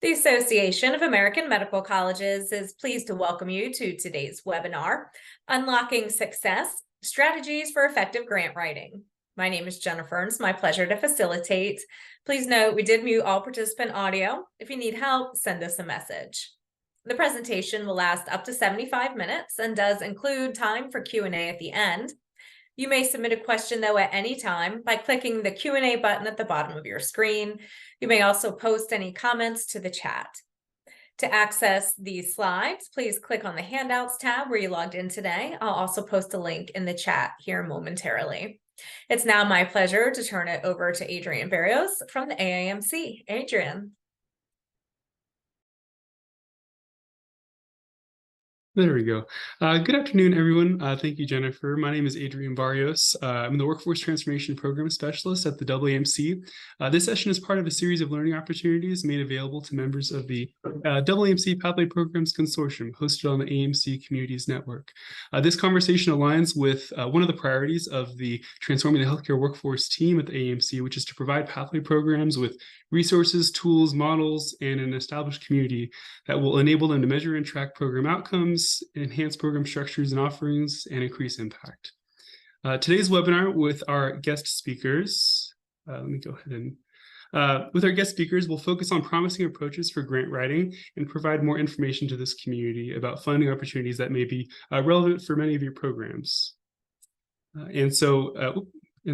The Association of American Medical Colleges is pleased to welcome you to today's webinar, Unlocking Success, Strategies for Effective Grant Writing. My name is Jennifer, and it's my pleasure to facilitate. Please note we did mute all participant audio. If you need help, send us a message. The presentation will last up to 75 minutes and does include time for Q&A at the end. You may submit a question, though, at any time by clicking the Q&A button at the bottom of your screen. You may also post any comments to the chat. To access these slides, please click on the Handouts tab where you logged in today. I'll also post a link in the chat here momentarily. It's now my pleasure to turn it over to Adrienne Barrios from the AAMC. Adrienne. There we go. Good afternoon, everyone. Thank you, Jennifer. My name is Adrienne Barrios. I'm the Workforce Transformation Program Specialist at the AAMC. This session is part of a series of learning opportunities made available to members of the AAMC Pathway Programs Consortium, hosted on the AAMC Communities Network. This conversation aligns with one of the priorities of the Transforming the Healthcare Workforce team at the AAMC, which is to provide pathway programs with resources, tools, models, and an established community that will enable them to measure and track program outcomes, enhance program structures and offerings, and increase impact. Today's webinar with our guest speakers, with our guest speakers, we'll focus on promising approaches for grant writing and provide more information to this community about funding opportunities that may be relevant for many of your programs. And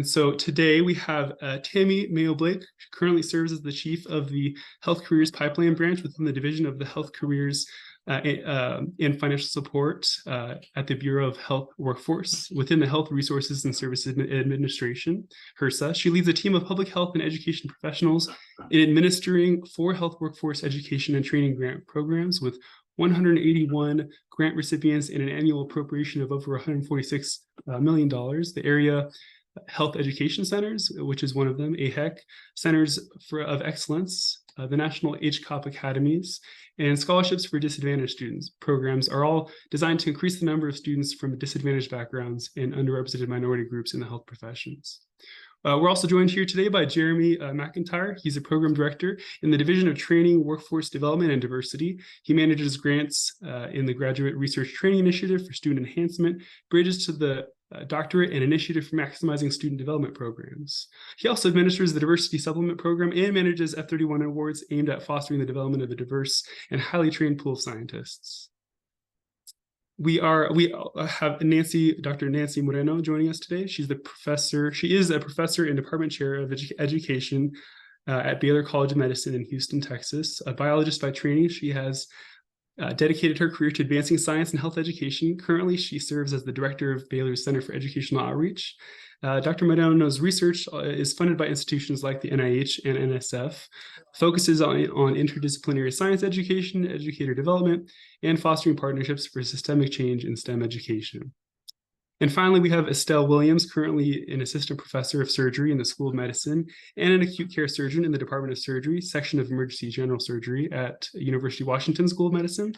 so today we have Tammy Mayo-Blake. She currently serves as the chief of the Health Careers Pipeline Branch within the Division of the Health Careers and Financial Support at the Bureau of Health Workforce within the Health Resources and Services Administration, HRSA. She leads a team of public health and education professionals in administering 4 health workforce education and training grant programs with 181 grant recipients and an annual appropriation of over $146 million. The area Health Education Centers, which is one of them, AHEC, Centers of Excellence, the National HCOP Academies, and Scholarships for Disadvantaged Students programs are all designed to increase the number of students from disadvantaged backgrounds and underrepresented minority groups in the health professions. We're also joined here today by Jeremy McIntyre. He's a program director in the Division of Training, Workforce Development, and Diversity. He manages grants in the Graduate Research Training Initiative for Student Enhancement, Bridges to the Doctorate, and Initiative for Maximizing Student Development Programs. He also administers the Diversity Supplement Program and manages F31 awards aimed at fostering the development of a diverse and highly trained pool of scientists. We have Dr. Nancy Moreno joining us today. She is a professor and department chair of education at Baylor College of Medicine in Houston, Texas. A biologist by training, she has dedicated her career to advancing science and health education. Currently, she serves as the director of Baylor's Center for Educational Outreach. Dr. Moreno's research is funded by institutions like the NIH and NSF, focuses on interdisciplinary science education, educator development, and fostering partnerships for systemic change in STEM education. And finally, we have Estelle Williams, currently an assistant professor of surgery in the School of Medicine and an acute care surgeon in the Department of Surgery, Section of Emergency General Surgery at University of Washington School of Medicine.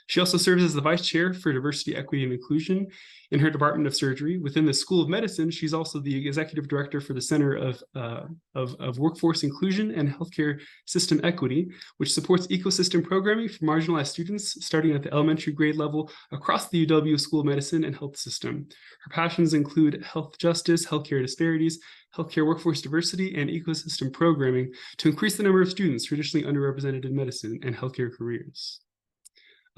She also serves as the vice chair for diversity, equity, and inclusion in her Department of Surgery. Within the School of Medicine, she's also the executive director for the Center of Workforce Inclusion and Healthcare System Equity, which supports ecosystem programming for marginalized students starting at the elementary grade level across the UW School of Medicine and health system. Her passions include health justice, healthcare disparities, healthcare workforce diversity, and ecosystem programming to increase the number of students traditionally underrepresented in medicine and healthcare careers.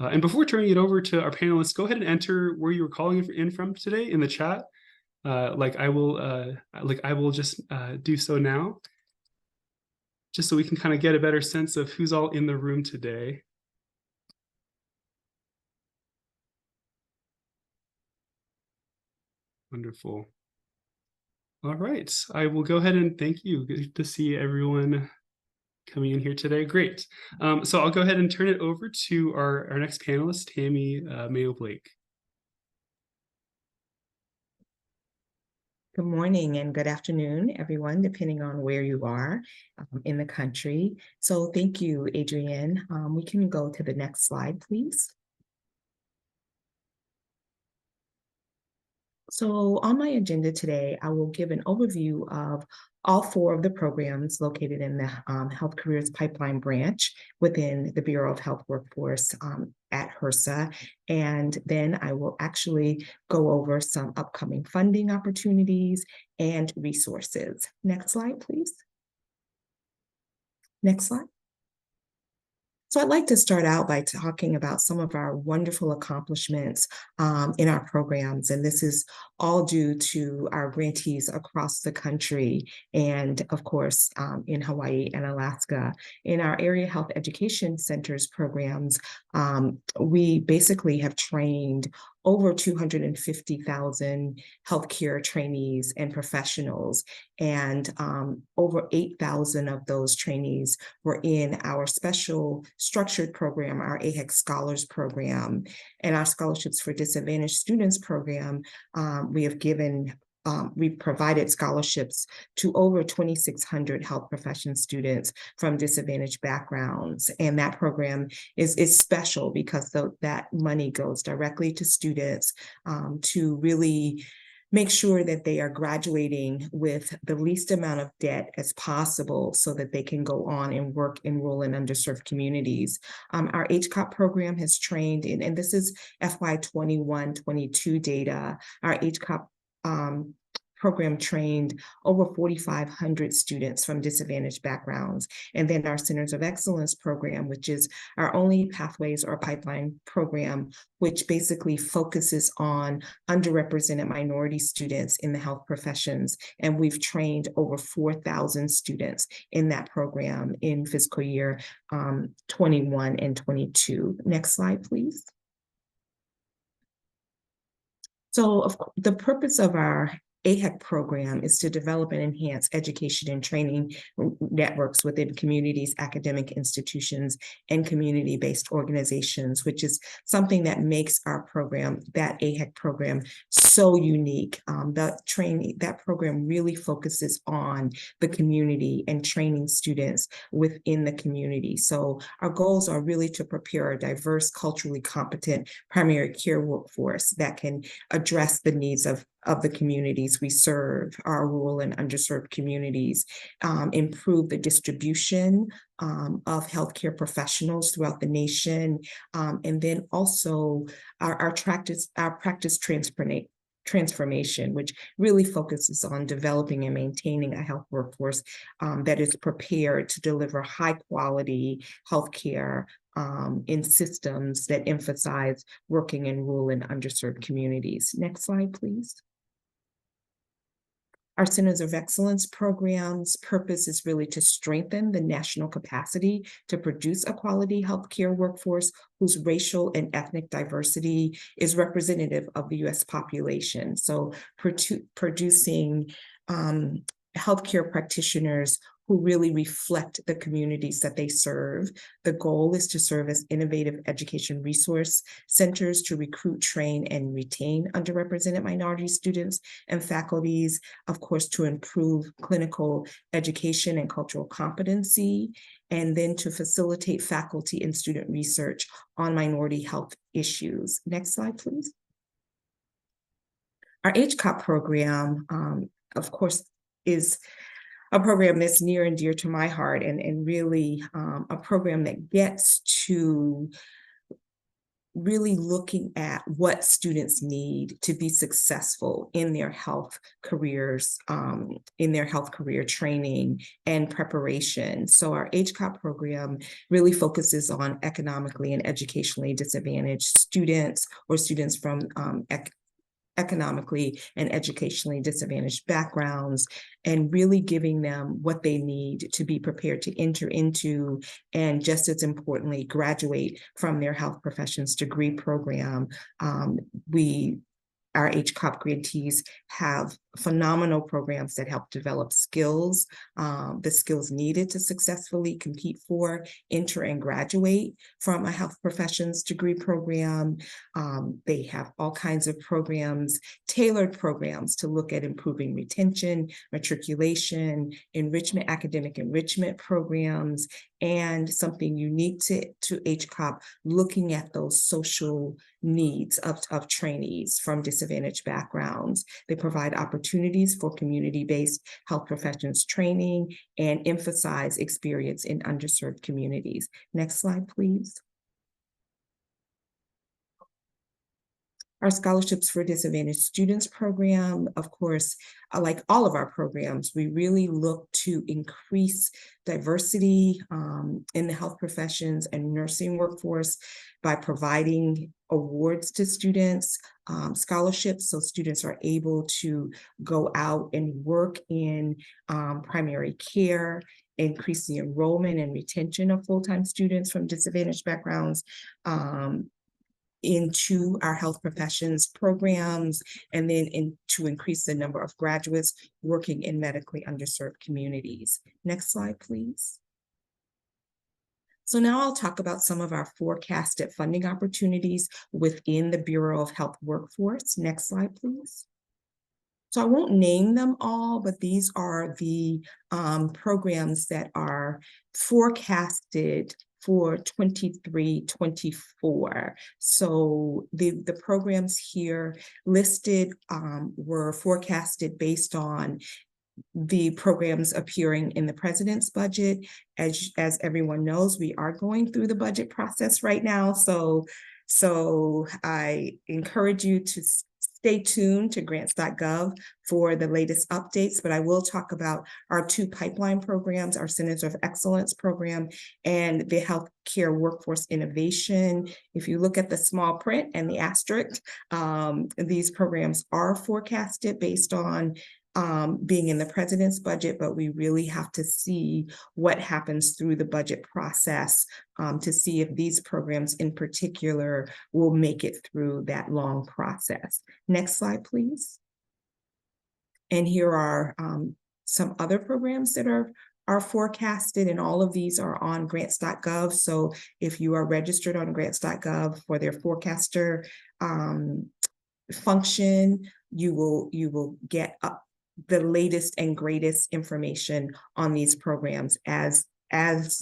And before turning it over to our panelists, go ahead and enter where you were calling in from today in the chat. I will just do so now, just so we can kind of get a better sense of who's all in the room today. Wonderful. All right, I will go ahead and thank you. Good to see everyone coming in here today. Great. So I'll go ahead and turn it over to our next panelist, Tammy Mayo-Blake. Good morning and good afternoon, everyone, depending on where you are in the country. So thank you, Adrienne. We can go to the next slide, please. So on my agenda today, I will give an overview of all 4 of the programs located in the Health Careers Pipeline branch within the Bureau of Health Workforce at HRSA. And then I will actually go over some upcoming funding opportunities and resources. Next slide, please. Next slide. So I'd like to start out by talking about some of our wonderful accomplishments in our programs, and this is all due to our grantees across the country and, of course, in Hawaii and Alaska. In our area health education centers programs, we basically have trained over 250,000 healthcare trainees and professionals, and over 8,000 of those trainees were in our special structured program, our AHEC Scholars Program, and our Scholarships for Disadvantaged Students program. We've provided scholarships to over 2,600 health profession students from disadvantaged backgrounds. And that program is special because that money goes directly to students to really make sure that they are graduating with the least amount of debt as possible so that they can go on and work in rural and underserved communities. Our HCOP program has trained, and this is FY 21-22 data. Our HCOP program trained over 4,500 students from disadvantaged backgrounds. And then our Centers of Excellence program, which is our only Pathways or Pipeline program, which basically focuses on underrepresented minority students in the health professions. And we've trained over 4,000 students in that program in fiscal year 21 and 22. Next slide, please. So the purpose of our AHEC program is to develop and enhance education and training networks within communities, academic institutions, and community-based organizations, which is something that makes our program, that AHEC program, so unique. That program really focuses on the community and training students within the community. So our goals are really to prepare a diverse, culturally competent primary care workforce that can address the needs of the communities we serve, our rural and underserved communities, improve the distribution of healthcare professionals throughout the nation, and then also our practice transformation, which really focuses on developing and maintaining a health workforce that is prepared to deliver high quality healthcare in systems that emphasize working in rural and underserved communities. Next slide, please. Our Centers of Excellence program's purpose is really to strengthen the national capacity to produce a quality healthcare workforce whose racial and ethnic diversity is representative of the U.S. population. So producing healthcare practitioners who really reflect the communities that they serve. The goal is to serve as innovative education resource centers to recruit, train, and retain underrepresented minority students and faculties, of course, to improve clinical education and cultural competency, and then to facilitate faculty and student research on minority health issues. Next slide, please. Our HCOP program, of course, is a program that's near and dear to my heart, and really a program that gets to really looking at what students need to be successful in their health careers, in their health career training and preparation. So our HCOP program really focuses on economically and educationally disadvantaged students or students from economically and educationally disadvantaged backgrounds, and really giving them what they need to be prepared to enter into, and just as importantly, graduate from their health professions degree program. Our HCOP grantees have phenomenal programs that help develop skills, the skills needed to successfully compete for, enter, and graduate from a health professions degree program. They have all kinds of programs, tailored programs to look at improving retention, matriculation, enrichment, academic enrichment programs, and something unique to HCOP, looking at those social needs of trainees from disadvantaged backgrounds. They provide opportunities for community-based health professions training and emphasize experience in underserved communities. Next slide, please. Our Scholarships for Disadvantaged Students program, of course, like all of our programs, we really look to increase diversity in the health professions and nursing workforce by providing awards to students, scholarships, so students are able to go out and work in primary care, increase the enrollment and retention of full-time students from disadvantaged backgrounds, into our health professions programs, and then to increase the number of graduates working in medically underserved communities. Next slide, please. So now I'll talk about some of our forecasted funding opportunities within the Bureau of Health Workforce. Next slide, please. So I won't name them all, but these are the programs that are forecasted for 23-24. So the programs here listed were forecasted based on the programs appearing in the president's budget. As everyone knows, we are going through the budget process right now. So I encourage you to stay tuned to grants.gov for the latest updates, but I will talk about our two pipeline programs, our Centers of Excellence program and the Healthcare Workforce Innovation. If you look at the small print and the asterisk, these programs are forecasted based on being in the president's budget, but we really have to see what happens through the budget process to see if these programs in particular will make it through that long process. Next slide, please. And here are some other programs that are forecasted, and all of these are on grants.gov. So if you are registered on grants.gov for their forecaster function, you will get the latest and greatest information on these programs as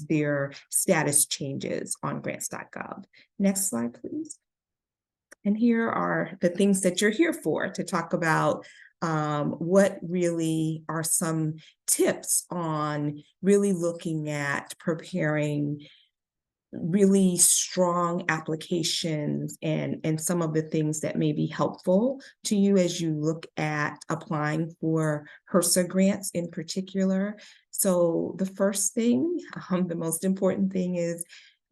their status changes on grants.gov. Next slide, please. And here are the things that you're here for, to talk about what really are some tips on really looking at preparing really strong applications and some of the things that may be helpful to you as you look at applying for HRSA grants in particular. So the first thing, the most important thing, is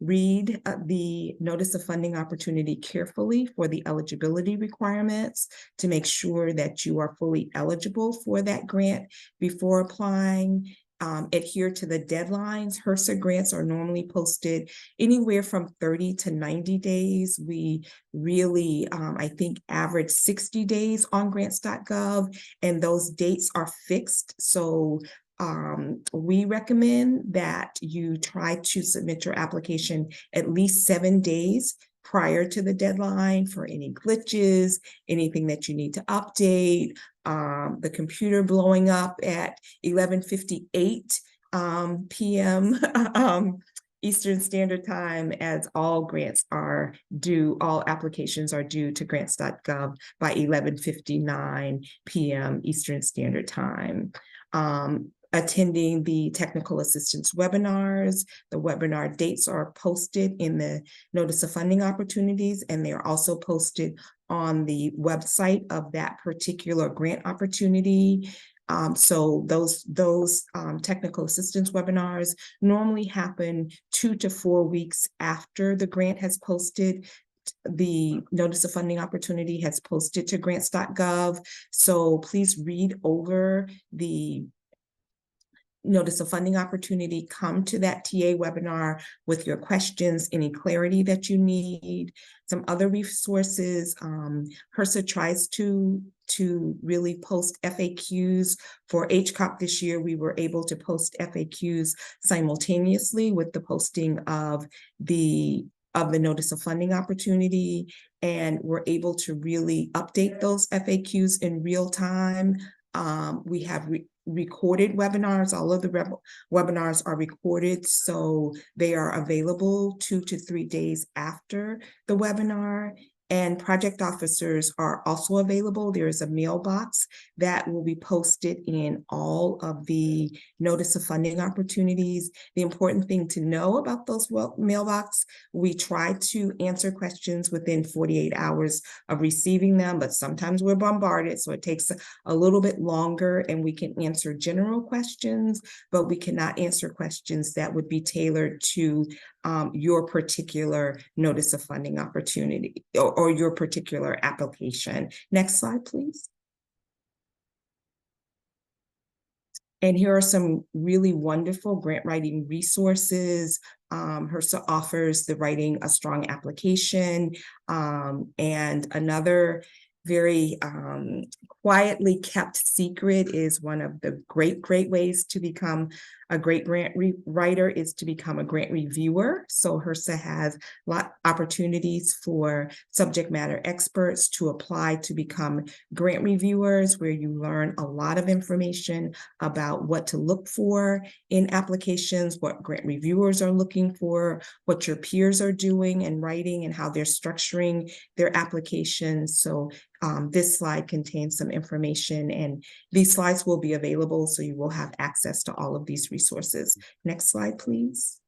read the Notice of Funding Opportunity carefully for the eligibility requirements to make sure that you are fully eligible for that grant before applying. Adhere to the deadlines. HRSA grants are normally posted anywhere from 30 to 90 days. We really, I think, average 60 days on grants.gov, and those dates are fixed. So we recommend that you try to submit your application at least 7 days prior to the deadline for any glitches, anything that you need to update, the computer blowing up at 11:58 p.m. Eastern Standard Time, as all grants are due, all applications are due to grants.gov by 11:59 p.m. Eastern Standard Time. Attending the technical assistance webinars. The webinar dates are posted in the Notice of Funding Opportunities, and they are also posted on the website of that particular grant opportunity. So those technical assistance webinars normally happen 2 to 4 weeks after the grant has posted. The Notice of Funding Opportunity has posted to grants.gov. So please read over the Notice of Funding Opportunity, come to that TA webinar with your questions, any clarity that you need. Some other resources, HRSA tries to to really post FAQs for HCOP this year. We were able to post FAQs simultaneously with the posting of the notice of funding opportunity, and we're able to really update those FAQs in real time. We have recorded webinars. All of the webinars are recorded, so they are available 2 to 3 days after the webinar. And project officers are also available. There is a mailbox that will be posted in all of the notice of funding opportunities. The important thing to know about those mailbox, we try to answer questions within 48 hours of receiving them, but sometimes we're bombarded, so it takes a little bit longer, and we can answer general questions, but we cannot answer questions that would be tailored to your particular notice of funding opportunity or your particular application. Next slide, please. And here are some really wonderful grant writing resources. HRSA offers the Writing a Strong Application, and another very quietly kept secret is one of the great ways to become a great grant writer is to become a grant reviewer. So HRSA has opportunities for subject matter experts to apply to become grant reviewers, where you learn a lot of information about what to look for in applications, what grant reviewers are looking for, what your peers are doing and writing, and how they're structuring their applications. So this slide contains some information, and these slides will be available, so you will have access to all of these resources. Next slide, please.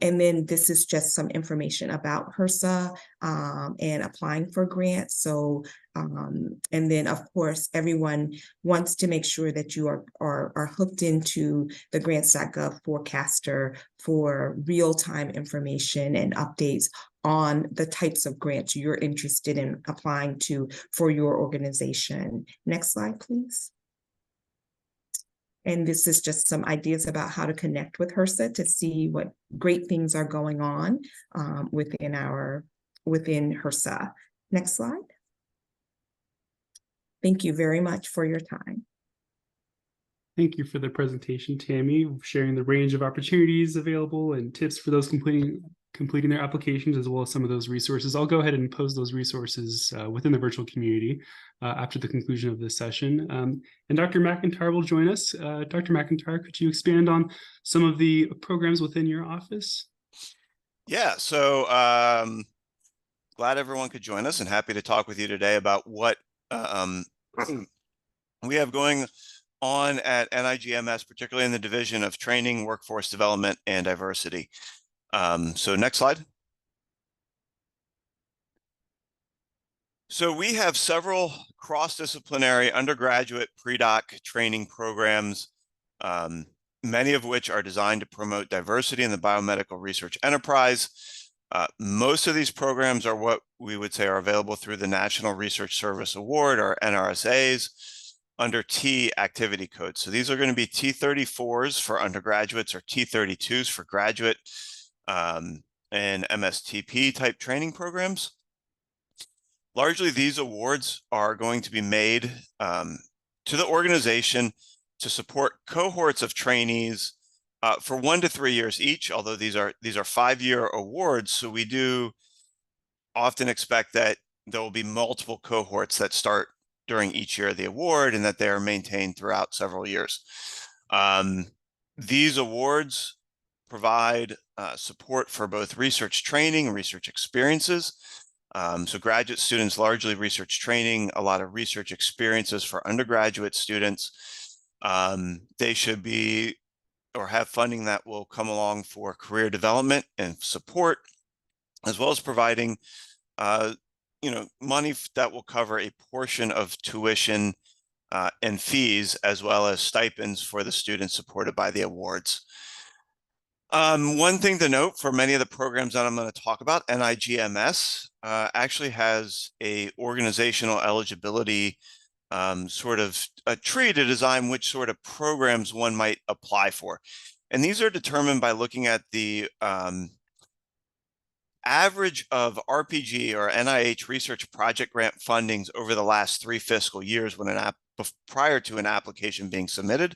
And then this is just some information about HRSA and applying for grants. So, and then of course, everyone wants to make sure that you are hooked into the grants.gov forecaster for real-time information and updates on the types of grants you're interested in applying to for your organization. Next slide, please. And this is just some ideas about how to connect with HRSA to see what great things are going on within HRSA. Next slide. Thank you very much for your time. Thank you for the presentation, Tammy, sharing the range of opportunities available and tips for those completing their applications, as well as some of those resources. I'll go ahead and post those resources within the virtual community after the conclusion of this session. And Dr. McIntyre will join us. Dr. McIntyre, could you expand on some of the programs within your office? Yeah, so glad everyone could join us, and happy to talk with you today about what we have going on at NIGMS, particularly in the Division of Training, Workforce Development, and Diversity. So next slide. So we have several cross-disciplinary undergraduate pre-doc training programs, many of which are designed to promote diversity in the biomedical research enterprise. Most of these programs are what we would say are available through the National Research Service Award, or NRSAs, under T activity codes. So these are going to be T34s for undergraduates or T32s for graduate and MSTP type training programs. Largely, these awards are going to be made to the organization to support cohorts of trainees for 1 to 3 years each, although these are 5-year awards. So we do often expect that there will be multiple cohorts that start during each year of the award, and that they are maintained throughout several years. These awards provide support for both research training and research experiences. So graduate students, largely research training, a lot of research experiences for undergraduate students. They should be or have funding that will come along for career development and support, as well as providing money that will cover a portion of tuition and fees, as well as stipends for the students supported by the awards. One thing to note for many of the programs that I'm going to talk about, NIGMS actually has a organizational eligibility sort of a tree to design which sort of programs one might apply for. And these are determined by looking at the average of RPG or NIH research project grant fundings over the last 3 fiscal years prior to an application being submitted.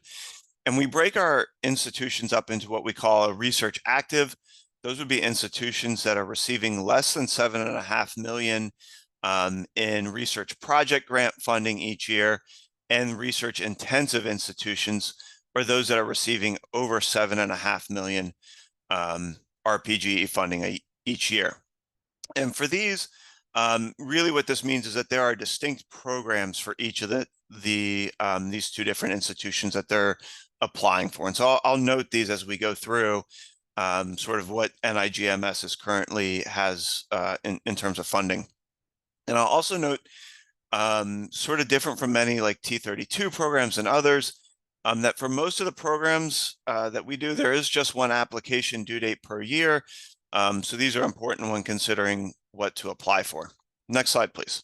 And we break our institutions up into what we call a research active. Those would be institutions that are receiving less than $7.5 million in research project grant funding each year, and research intensive institutions are those that are receiving over $7.5 million RPG funding each year. And for these, really what this means is that there are distinct programs for each of these two different institutions that they're applying for. And so I'll note these as we go through sort of what NIGMS is currently has in terms of funding. And I'll also note sort of different from many like T32 programs and others, that for most of the programs that we do, there is just one application due date per year. So these are important when considering what to apply for. Next slide, please.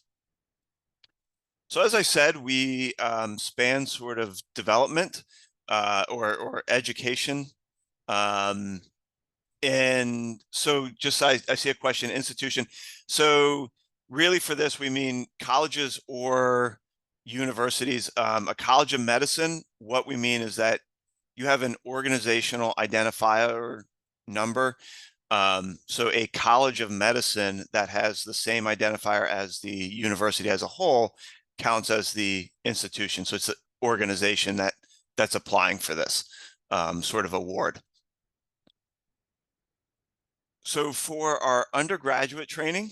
So as I said, we span sort of development or education. And so just I see a question, institution. So really for this, we mean colleges or universities. A college of medicine, what we mean is that you have an organizational identifier number. So a college of medicine that has the same identifier as the university as a whole counts as the institution. So it's an organization that's applying for this sort of award. So for our undergraduate training,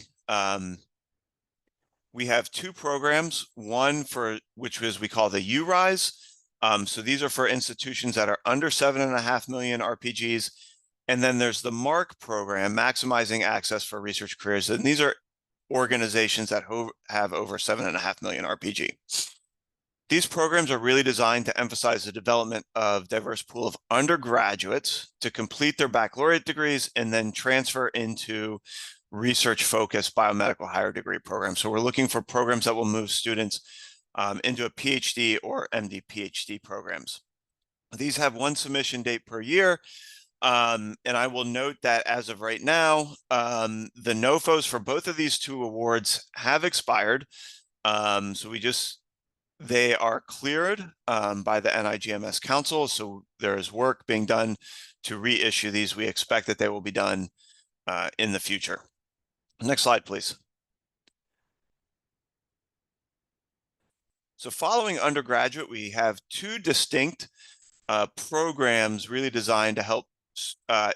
we have 2 programs, one for which we call the URISE. So these are for institutions that are under $7.5 million RPGs. And then there's the MARC program, Maximizing Access for Research Careers. And these are organizations that have over $7.5 million RPG. These programs are really designed to emphasize the development of diverse pool of undergraduates to complete their baccalaureate degrees and then transfer into research-focused biomedical higher degree programs. So we're looking for programs that will move students into a PhD or MD PhD programs. These have one submission date per year. And I will note that as of right now, the NOFOs for both of these 2 awards have expired. So they are cleared by the NIGMS Council. So there is work being done to reissue these. We expect that they will be done in the future. Next slide, please. So following undergraduate, we have 2 distinct programs really designed to help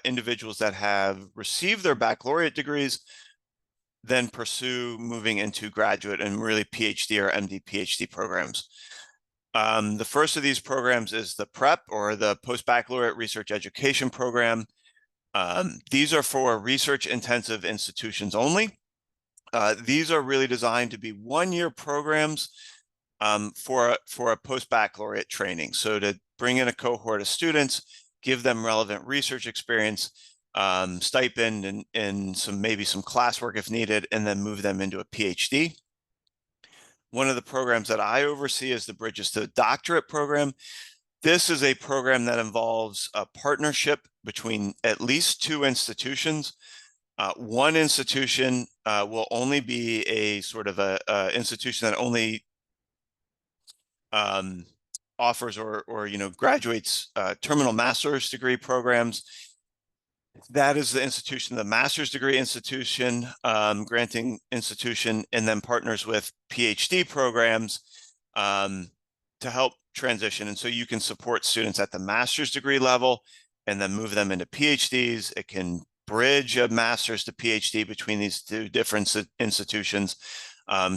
individuals that have received their baccalaureate degrees then pursue moving into graduate and really PhD or MD PhD programs. The first of these programs is the PrEP, or the Post-Baccalaureate Research Education Program. These are for research-intensive institutions only. These are really designed to be 1-year programs for a post-baccalaureate training. So to bring in a cohort of students, give them relevant research experience, stipend and maybe some classwork if needed, and then move them into a PhD. One of the programs that I oversee is the Bridges to Doctorate program. This is a program that involves a partnership between at least 2 institutions. One institution will only be a sort of a institution that only offers or graduates terminal master's degree programs. That is the institution, the master's degree institution, granting institution, and then partners with PhD programs to help transition. And so you can support students at the master's degree level and then move them into PhDs. It can bridge a master's to PhD between these 2 different institutions.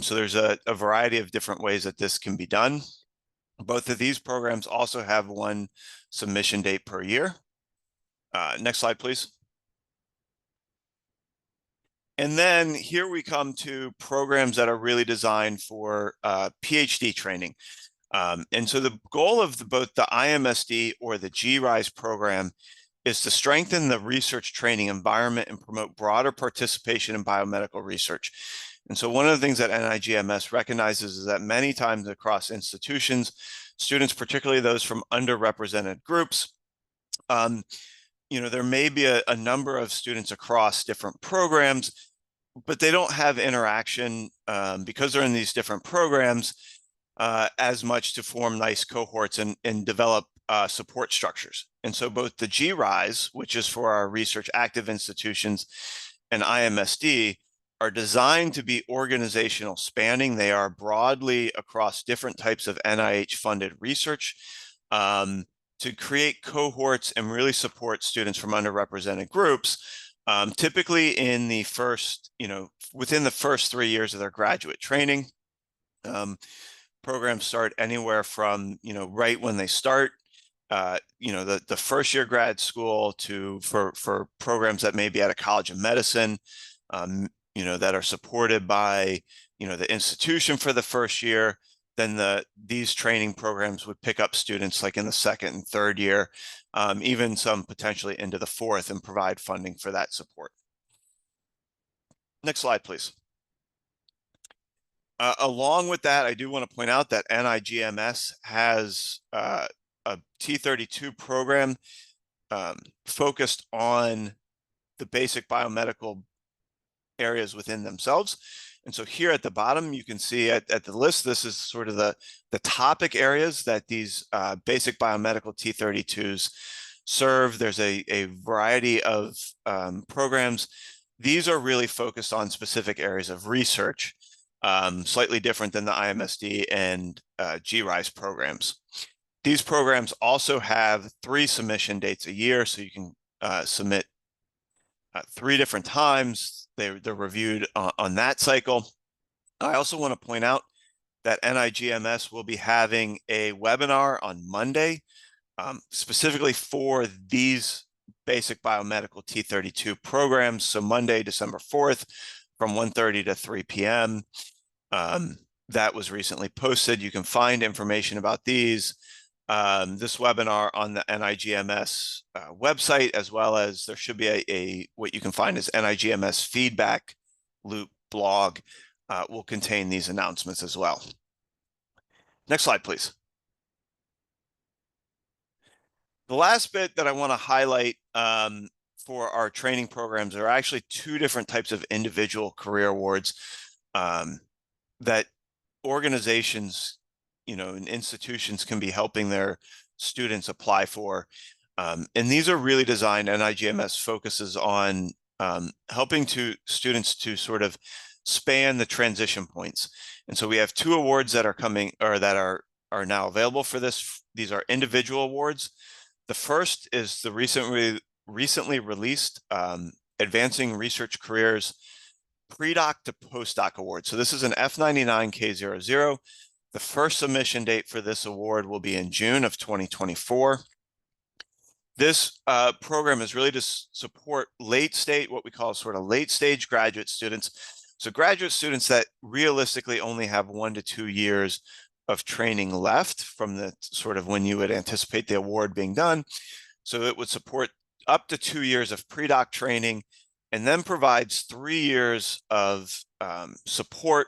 So there's a variety of different ways that this can be done. Both of these programs also have 1 submission date per year. Next slide, please. And then here we come to programs that are really designed for PhD training. And so the goal of both the IMSD or the GRISE program is to strengthen the research training environment and promote broader participation in biomedical research. And so one of the things that NIGMS recognizes is that many times across institutions, students, particularly those from underrepresented groups, there may be a number of students across different programs, but they don't have interaction because they're in these different programs as much to form nice cohorts and develop support structures. And so both the GRISE, which is for our research active institutions, and IMSD are designed to be organizational spanning. They are broadly across different types of NIH funded research to create cohorts and really support students from underrepresented groups. Typically in the first, within the first 3 years of their graduate training. Programs start anywhere from, right when they start, the first year grad school to for programs that may be at a college of medicine, that are supported by, the institution for the first year. Then these training programs would pick up students like in the second and third year, even some potentially into the fourth, and provide funding for that support. Next slide, please. Along with that, I do want to point out that NIGMS has a T32 program focused on the basic biomedical areas within themselves. And so here at the bottom, you can see at the list, this is sort of the topic areas that these basic biomedical T32s serve. There's a variety of programs. These are really focused on specific areas of research, slightly different than the IMSD and GRISE programs. These programs also have 3 submission dates a year, so you can submit 3 different times. They're reviewed on that cycle. I also want to point out that NIGMS will be having a webinar on Monday, specifically for these basic biomedical T32 programs. So Monday, December 4th, from 1:30 to 3 p.m. That was recently posted. You can find information about these, this webinar on the NIGMS website, as well as there should be what you can find as NIGMS feedback loop blog will contain these announcements as well. Next slide, please. The last bit that I want to highlight for our training programs are actually 2 different types of individual career awards that organizations, and institutions can be helping their students apply for. And these are really designed, NIGMS focuses on helping students to sort of span the transition points. And so we have 2 awards that are coming, or that are now available for this. These are individual awards. The first is the recently released Advancing Research Careers Pre-Doc to Postdoc Award. So this is an F99K00. The first submission date for this award will be in June of 2024. This program is really to support what we call sort of late stage graduate students. So graduate students that realistically only have 1 to 2 years of training left from the sort of when you would anticipate the award being done. So it would support up to 2 years of pre-doc training, and then provides 3 years of support,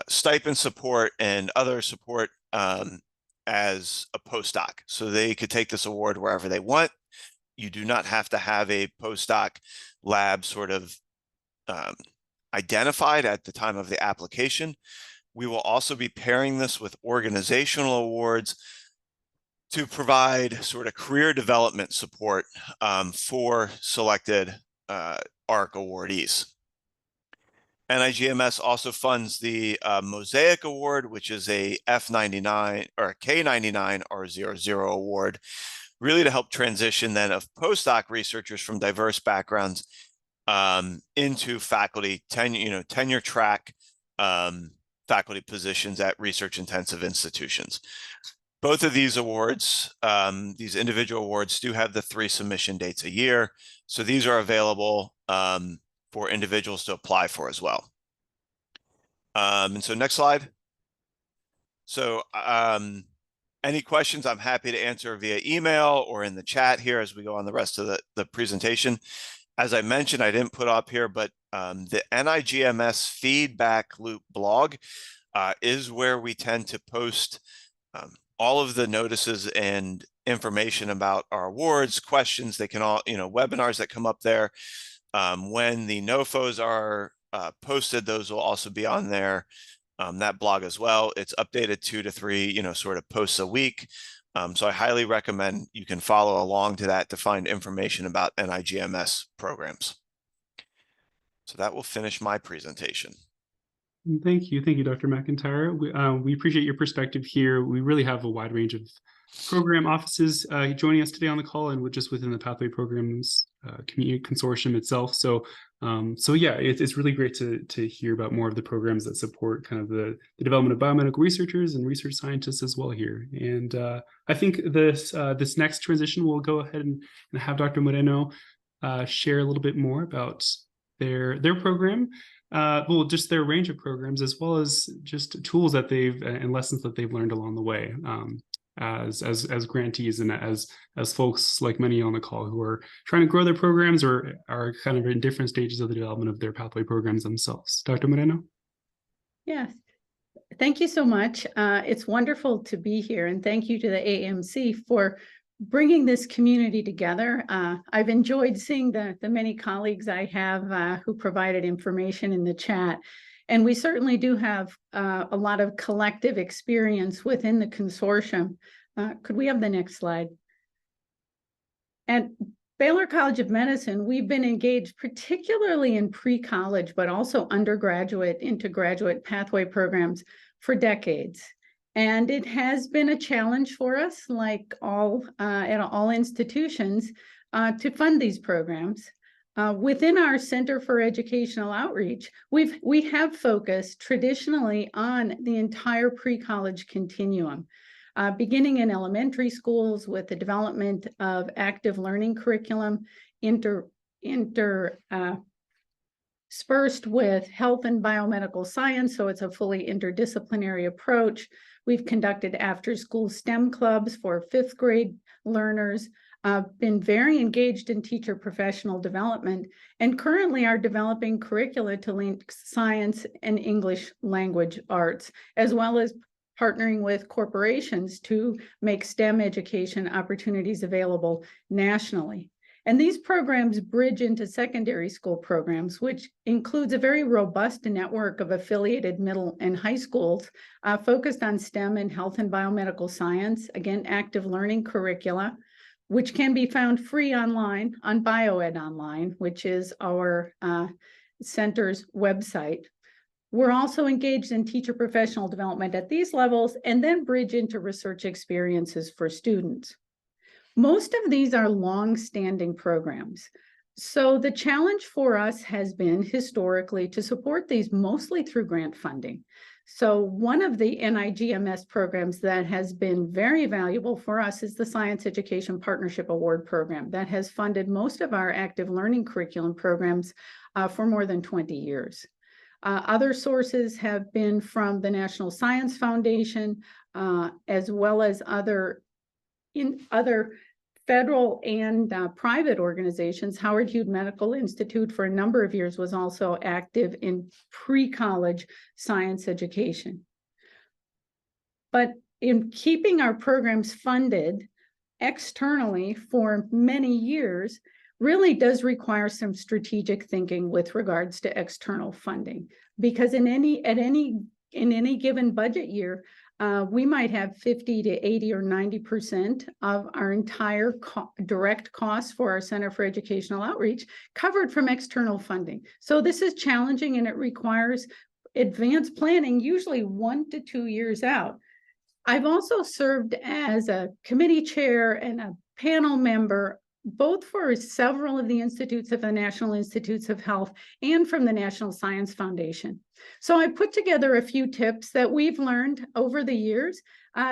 stipend support, and other support as a postdoc. So they could take this award wherever they want. You do not have to have a postdoc lab sort of identified at the time of the application. We will also be pairing this with organizational awards to provide sort of career development support for selected ARC awardees. NIGMS also funds the Mosaic Award, which is a F99 or a K99 R00 award, really to help transition then of postdoc researchers from diverse backgrounds into faculty tenure track faculty positions at research intensive institutions. Both of these awards, these individual awards, do have the 3 submission dates a year. So these are available for individuals to apply for as well. And so next slide. So any questions I'm happy to answer via email or in the chat here as we go on the rest of the presentation. As I mentioned, I didn't put up here, but the NIGMS feedback loop blog is where we tend to post all of the notices and information about our awards, questions. They can all, webinars that come up there. When the NOFOs are posted, those will also be on there, that blog as well. It's updated 2 to 3, sort of posts a week. So I highly recommend you can follow along to that to find information about NIGMS programs. So that will finish my presentation. Thank you, Dr. McIntyre. We appreciate your perspective here. We really have a wide range of program offices joining us today on the call, and just within the Pathway Programs Community Consortium itself. So yeah, it's really great to hear about more of the programs that support kind of the development of biomedical researchers and research scientists as well here. And I think this next transition, we'll go ahead and have Dr. Moreno share a little bit more about their program. Well, just their range of programs, as well as just tools that and lessons that they've learned along the way, as grantees and as folks like many on the call who are trying to grow their programs or are kind of in different stages of the development of their pathway programs themselves. Dr. Moreno? Yes, thank you so much. It's wonderful to be here, and thank you to the AMC for bringing this community together. I've enjoyed seeing the many colleagues I have who provided information in the chat. And we certainly do have a lot of collective experience within the consortium. Could we have the next slide? At Baylor College of Medicine, we've been engaged particularly in pre-college, but also undergraduate into graduate pathway programs for decades. And it has been a challenge for us, like at all institutions, to fund these programs. Within our Center for Educational Outreach, we have focused traditionally on the entire pre-college continuum, beginning in elementary schools with the development of active learning curriculum, interspersed with health and biomedical science, so it's a fully interdisciplinary approach. We've conducted after-school STEM clubs for 5th grade learners, been very engaged in teacher professional development, and currently are developing curricula to link science and English language arts, as well as partnering with corporations to make STEM education opportunities available nationally. And these programs bridge into secondary school programs, which includes a very robust network of affiliated middle and high schools focused on STEM and health and biomedical science, again, active learning curricula, which can be found free online on BioEd Online, which is our center's website. We're also engaged in teacher professional development at these levels and then bridge into research experiences for students. Most of these are long-standing programs. So the challenge for us has been historically to support these mostly through grant funding. So one of the NIGMS programs that has been very valuable for us is the Science Education Partnership Award Program that has funded most of our active learning curriculum programs for more than 20 years. Other sources have been from the National Science Foundation, as well as other federal and private organizations. Howard Hughes Medical Institute for a number of years was also active in pre-college science education. But in keeping our programs funded externally for many years really does require some strategic thinking with regards to external funding, because in any given budget year, we might have 50 to 80 or 90% of our entire direct costs for our Center for Educational Outreach covered from external funding. So this is challenging, and it requires advanced planning, usually 1 to 2 years out. I've also served as a committee chair and a panel member, both for several of the institutes of the National Institutes of Health and from the National Science Foundation. So I put together a few tips that we've learned over the years,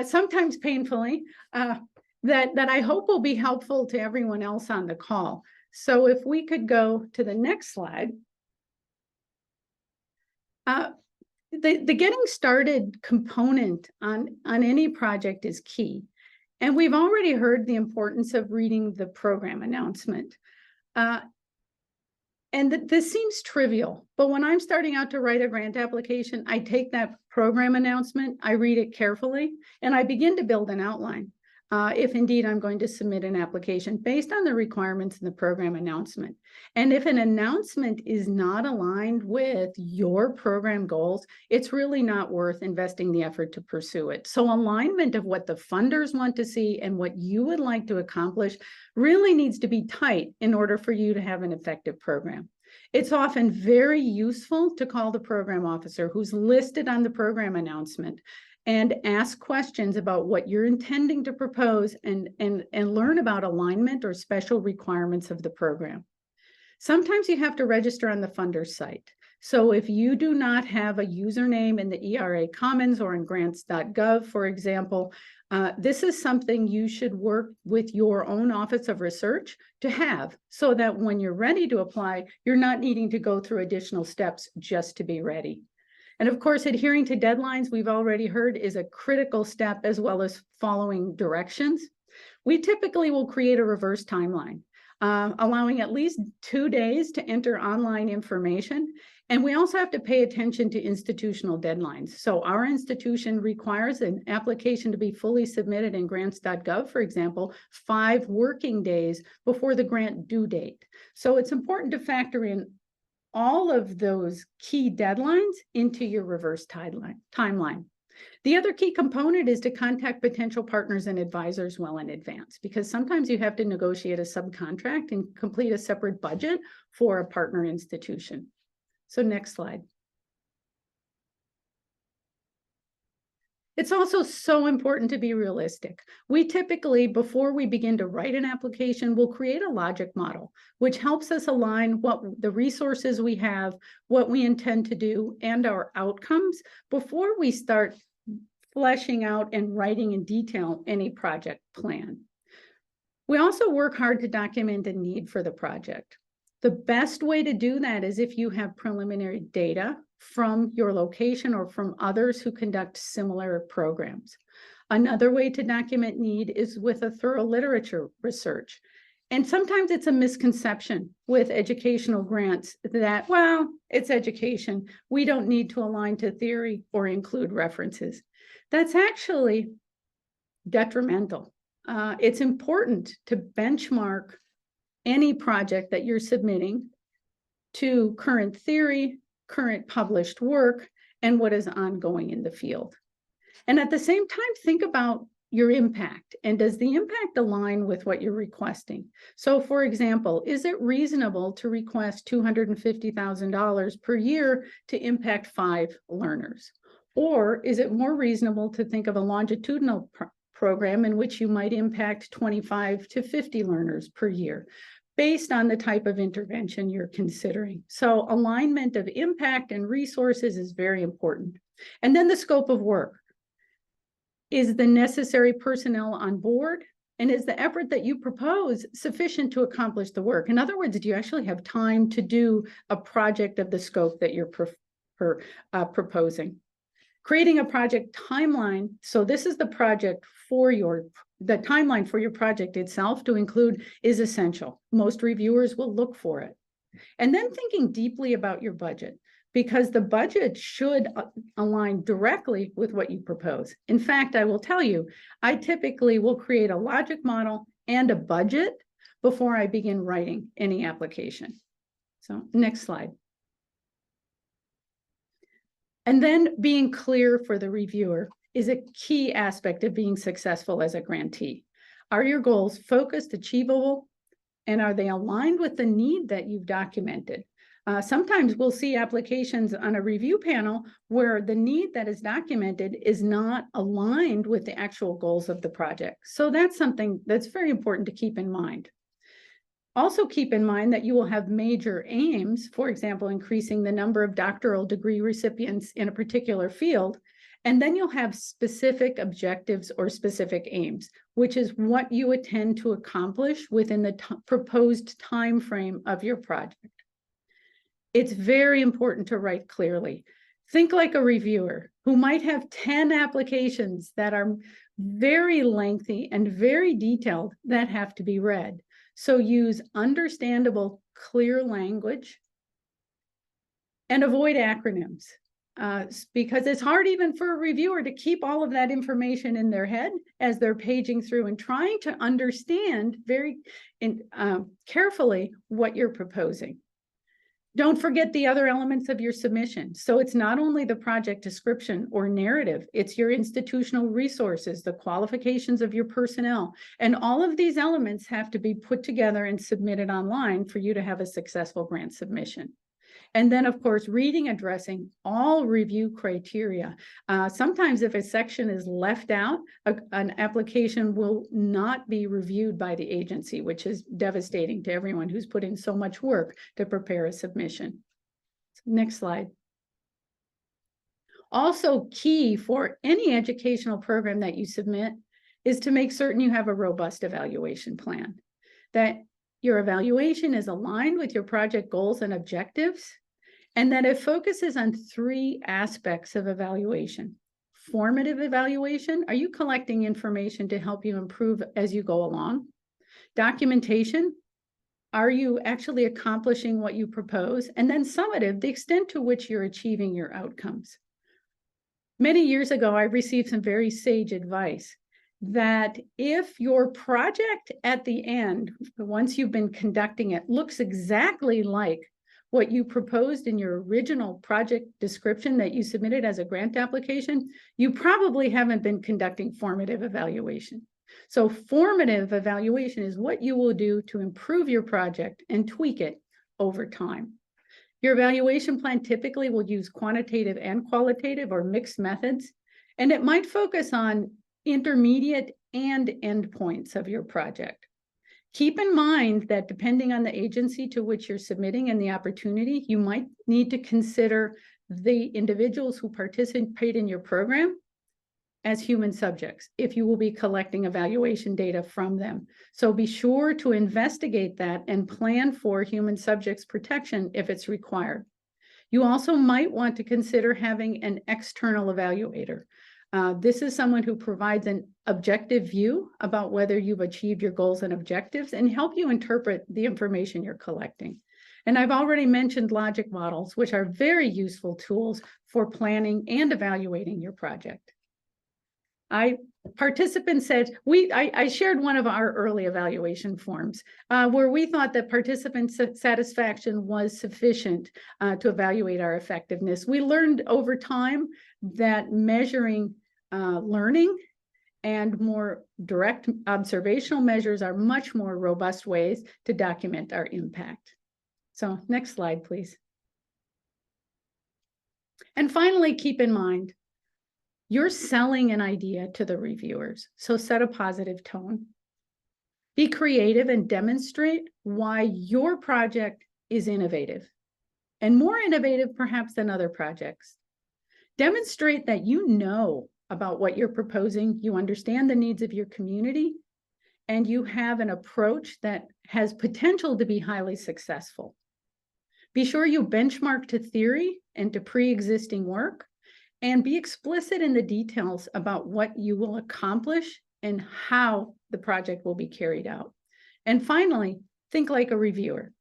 sometimes painfully, that I hope will be helpful to everyone else on the call. So if we could go to the next slide. The getting started component on any project is key. And we've already heard the importance of reading the program announcement. And this seems trivial, but when I'm starting out to write a grant application, I take that program announcement, I read it carefully, and I begin to build an outline. if indeed I'm going to submit an application based on the requirements in the program announcement. And if an announcement is not aligned with your program goals, it's really not worth investing the effort to pursue it. So alignment of what the funders want to see and what you would like to accomplish really needs to be tight in order for you to have an effective program. It's often very useful to call the program officer who's listed on the program announcement and ask questions about what you're intending to propose and learn about alignment or special requirements of the program. Sometimes you have to register on the funder's site. So if you do not have a username in the ERA Commons or in grants.gov, for example, this is something you should work with your own Office of Research to have, so that when you're ready to apply, you're not needing to go through additional steps just to be ready. And of course, adhering to deadlines, we've already heard, is a critical step, as well as following directions. We typically will create a reverse timeline, allowing at least 2 days to enter online information. And we also have to pay attention to institutional deadlines. So our institution requires an application to be fully submitted in grants.gov, for example, 5 working days before the grant due date. So it's important to factor in all of those key deadlines into your reverse timeline. The other key component is to contact potential partners and advisors well in advance, because sometimes you have to negotiate a subcontract and complete a separate budget for a partner institution. So next slide. It's also so important to be realistic. We typically, before we begin to write an application, we'll create a logic model, which helps us align what the resources we have, what we intend to do, and our outcomes before we start fleshing out and writing in detail any project plan. We also work hard to document a need for the project. The best way to do that is if you have preliminary data from your location or from others who conduct similar programs. Another way to document need is with a thorough literature research. And sometimes it's a misconception with educational grants that, well, it's education. We don't need to align to theory or include references. That's actually detrimental. It's important to benchmark any project that you're submitting to current theory, current published work, and what is ongoing in the field. And at the same time, think about your impact. And does the impact align with what you're requesting? So for example, is it reasonable to request $250,000 per year to impact 5 learners? Or is it more reasonable to think of a longitudinal program in which you might impact 25 to 50 learners per year, based on the type of intervention you're considering? So alignment of impact and resources is very important. And then the scope of work. Is the necessary personnel on board? And is the effort that you propose sufficient to accomplish the work? In other words, do you actually have time to do a project of the scope that you're proposing? Creating a project timeline. So this is the project for the timeline for your project itself to include is essential. Most reviewers will look for it. And then thinking deeply about your budget, because the budget should align directly with what you propose. In fact, I will tell you, I typically will create a logic model and a budget before I begin writing any application. So next slide. And then being clear for the reviewer is a key aspect of being successful as a grantee. Are your goals focused, achievable, and are they aligned with the need that you've documented? Sometimes we'll see applications on a review panel where the need that is documented is not aligned with the actual goals of the project. So that's something that's very important to keep in mind. Also keep in mind that you will have major aims, for example, increasing the number of doctoral degree recipients in a particular field, and then you'll have specific objectives or specific aims, which is what you intend to accomplish within the proposed time frame of your project. It's very important to write clearly. Think like a reviewer who might have 10 applications that are very lengthy and very detailed that have to be read. So use understandable, clear language and avoid acronyms. because it's hard even for a reviewer to keep all of that information in their head as they're paging through and trying to understand very carefully what you're proposing. Don't forget the other elements of your submission. So it's not only the project description or narrative, it's your institutional resources, the qualifications of your personnel, and all of these elements have to be put together and submitted online for you to have a successful grant submission. And then, of course, reading, addressing all review criteria. Sometimes if a section is left out, an application will not be reviewed by the agency, which is devastating to everyone who's put in so much work to prepare a submission. Next slide. Also key for any educational program that you submit is to make certain you have a robust evaluation plan, that your evaluation is aligned with your project goals and objectives, and that it focuses on 3 aspects of evaluation. Formative evaluation, are you collecting information to help you improve as you go along? Documentation, are you actually accomplishing what you propose? And then summative, the extent to which you're achieving your outcomes. Many years ago, I received some very sage advice that if your project at the end, once you've been conducting it, looks exactly like what you proposed in your original project description that you submitted as a grant application, you probably haven't been conducting formative evaluation. So formative evaluation is what you will do to improve your project and tweak it over time. Your evaluation plan typically will use quantitative and qualitative or mixed methods, and it might focus on intermediate and endpoints of your project. Keep in mind that depending on the agency to which you're submitting and the opportunity, you might need to consider the individuals who participate in your program as human subjects, if you will be collecting evaluation data from them. So be sure to investigate that and plan for human subjects protection if it's required. You also might want to consider having an external evaluator. This is someone who provides an objective view about whether you've achieved your goals and objectives and help you interpret the information you're collecting. And I've already mentioned logic models, which are very useful tools for planning and evaluating your project. Participants said, I shared one of our early evaluation forms where we thought that participant satisfaction was sufficient to evaluate our effectiveness. We learned over time that measuring learning and more direct observational measures are much more robust ways to document our impact. So next slide, please. And finally, keep in mind, you're selling an idea to the reviewers, so set a positive tone. Be creative and demonstrate why your project is innovative, and more innovative perhaps than other projects. Demonstrate that you know about what you're proposing, you understand the needs of your community, and you have an approach that has potential to be highly successful. Be sure you benchmark to theory and to pre-existing work, and be explicit in the details about what you will accomplish and how the project will be carried out. And finally, think like a reviewer.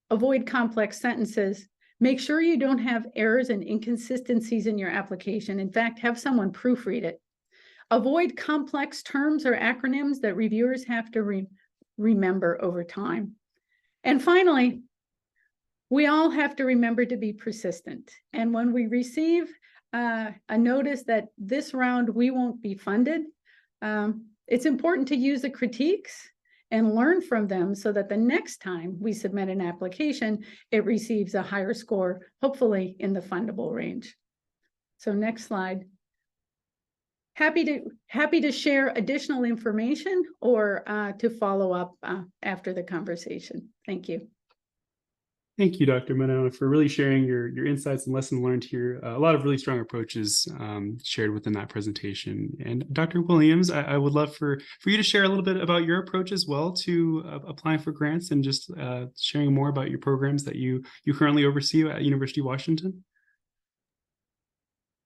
Avoid complex sentences. Make sure you don't have errors and inconsistencies in your application. In fact, have someone proofread it. Avoid complex terms or acronyms that reviewers have to remember over time. And finally, we all have to remember to be persistent. And when we receive a notice that this round we won't be funded, it's important to use the critiques and learn from them so that the next time we submit an application, it receives a higher score, hopefully in the fundable range. So next slide. Happy to share additional information or to follow up after the conversation. Thank you. Thank you, Dr. Monona, for really sharing your insights and lesson learned here. A lot of really strong approaches shared within that presentation. And Dr. Williams, I would love for you to share a little bit about your approach as well to applying for grants and just sharing more about your programs that you currently oversee at University of Washington.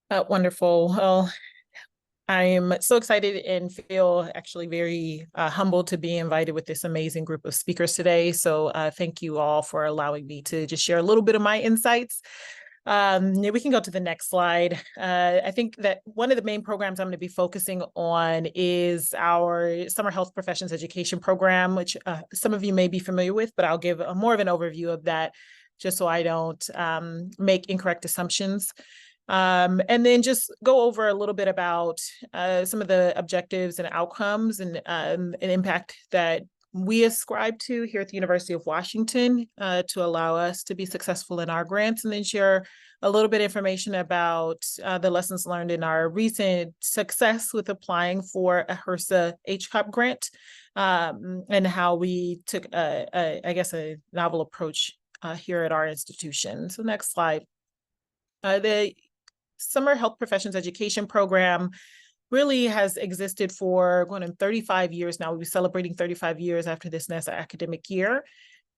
Wonderful. Well, I am so excited and feel actually very humbled to be invited with this amazing group of speakers today. So thank you all for allowing me to just share a little bit of my insights. We can go to the next slide. I think that one of the main programs I'm going to be focusing on is our Summer Health Professions Education Program, which some of you may be familiar with, but I'll give more of an overview of that just so I don't make incorrect assumptions. And then just go over a little bit about some of the objectives and outcomes and an impact that we ascribe to here at the University of Washington to allow us to be successful in our grants, and then share a little bit of information about the lessons learned in our recent success with applying for a HRSA HCOP grant, and how we took, I guess, a novel approach here at our institution. So next slide. The Summer Health Professions Education Program really has existed for going on 35 years now. We'll be celebrating 35 years after this next academic year.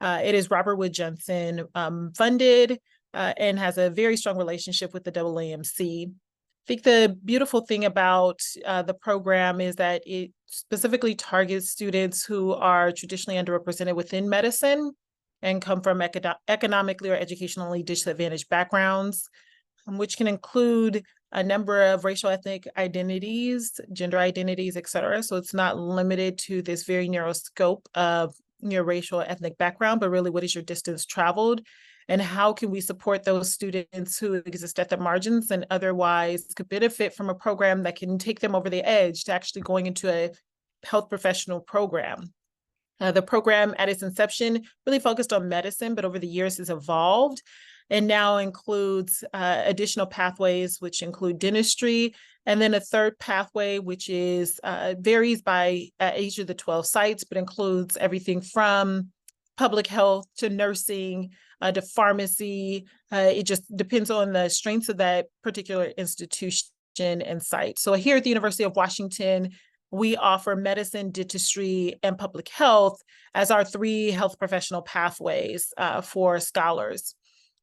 It is Robert Wood Johnson funded and has a very strong relationship with the AAMC. I think the beautiful thing about the program is that it specifically targets students who are traditionally underrepresented within medicine and come from economically or educationally disadvantaged backgrounds, which can include a number of racial, ethnic identities, gender identities, et cetera. So it's not limited to this very narrow scope of your racial, ethnic background, but really what is your distance traveled, and how can we support those students who exist at the margins and otherwise could benefit from a program that can take them over the edge to actually going into a health professional program. The program at its inception really focused on medicine, but over the years has evolved and now includes additional pathways, which include dentistry, and then a third pathway, which is varies by each of the 12 sites, but includes everything from public health to nursing to pharmacy. It just depends on the strengths of that particular institution and site. So here at the University of Washington, we offer medicine, dentistry, and public health as our 3 health professional pathways for scholars.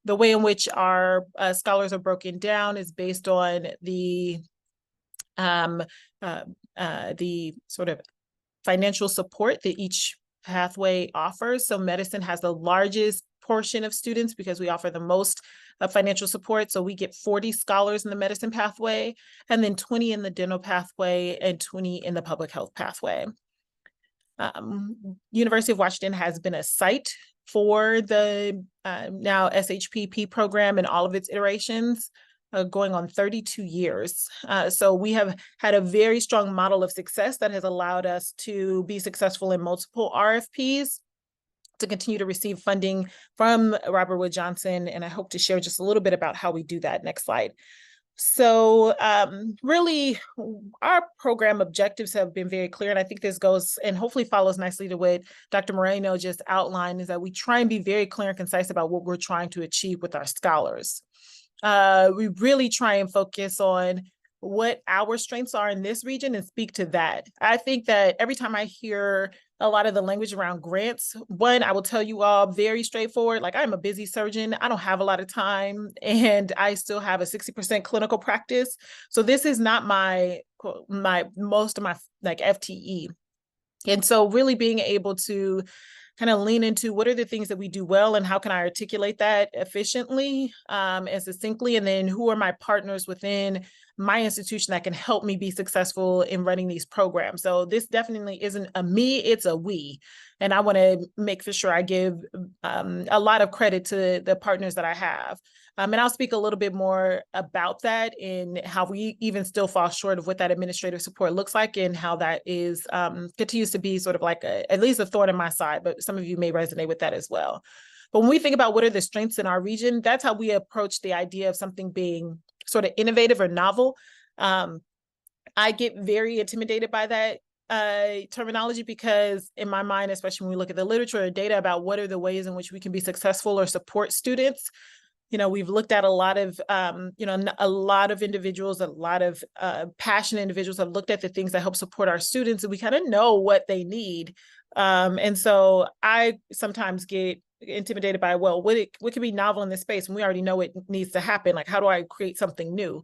The way in which our scholars are broken down is based on the sort of financial support that each pathway offers. So medicine has the largest portion of students because we offer the most financial support. So we get 40 scholars in the medicine pathway, and then 20 in the dental pathway, and 20 in the public health pathway. University of Washington has been a site for the now SHPP program in all of its iterations, going on 32 years. So we have had a very strong model of success that has allowed us to be successful in multiple RFPs, to continue to receive funding from Robert Wood Johnson. And I hope to share just a little bit about how we do that. Next slide. So really, our program objectives have been very clear. And I think this goes and hopefully follows nicely to what Dr. Moreno just outlined, is that we try and be very clear and concise about what we're trying to achieve with our scholars. We really try and focus on what our strengths are in this region and speak to that. I think that every time I hear a lot of the language around grants, one, I will tell you all very straightforward, like I'm a busy surgeon, I don't have a lot of time, and I still have a 60% clinical practice. So this is not most of my like FTE. And so really being able to kind of lean into what are the things that we do well and how can I articulate that efficiently and succinctly, and then who are my partners within my institution that can help me be successful in running these programs. So this definitely isn't a me, it's a we. And I want to make for sure I give a lot of credit to the partners that I have. And I'll speak a little bit more about that and how we even still fall short of what that administrative support looks like, and how that is continues to be sort of like at least a thorn in my side, but some of you may resonate with that as well. But when we think about what are the strengths in our region, that's how we approach the idea of something being sort of innovative or novel. I get very intimidated by that terminology, because in my mind, especially when we look at the literature or data about what are the ways in which we can be successful or support students, we've looked at a lot of, a lot of individuals, a lot of passionate individuals have looked at the things that help support our students, and we kind of know what they need. And so I sometimes get intimidated by, well, what could be novel in this space? And we already know it needs to happen. Like, how do I create something new?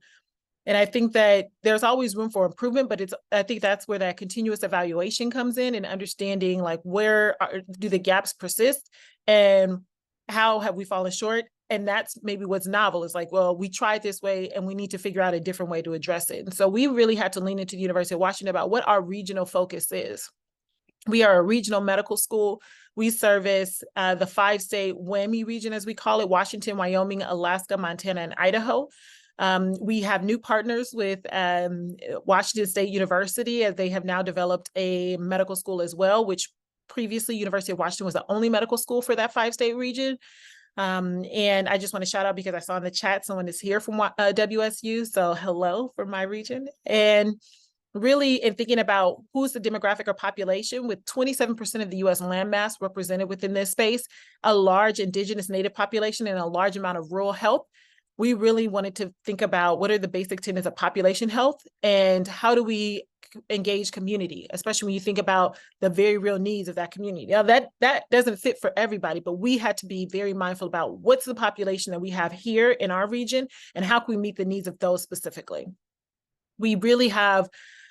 And I think that there's always room for improvement, but I think that's where that continuous evaluation comes in, and understanding like do the gaps persist and how have we fallen short? And that's maybe what's novel. It's like, well, we tried this way and we need to figure out a different way to address it. And so we really had to lean into the University of Washington about what our regional focus is. We are a regional medical school. We service the 5-state WWAMI region, as we call it: Washington, Wyoming, Alaska, Montana, and Idaho. We have new partners with Washington State University, as they have now developed a medical school as well, which previously University of Washington was the only medical school for that 5-state region. And I just want to shout out, because I saw in the chat someone is here from WSU, so hello from my region. And really, in thinking about who's the demographic or population, with 27% of the US landmass represented within this space, a large Indigenous Native population, and a large amount of rural health, we really wanted to think about what are the basic tenets of population health and how do we engage community, especially when you think about the very real needs of that community. Now, that doesn't fit for everybody, but we had to be very mindful about what's the population that we have here in our region and how can we meet the needs of those specifically. We really have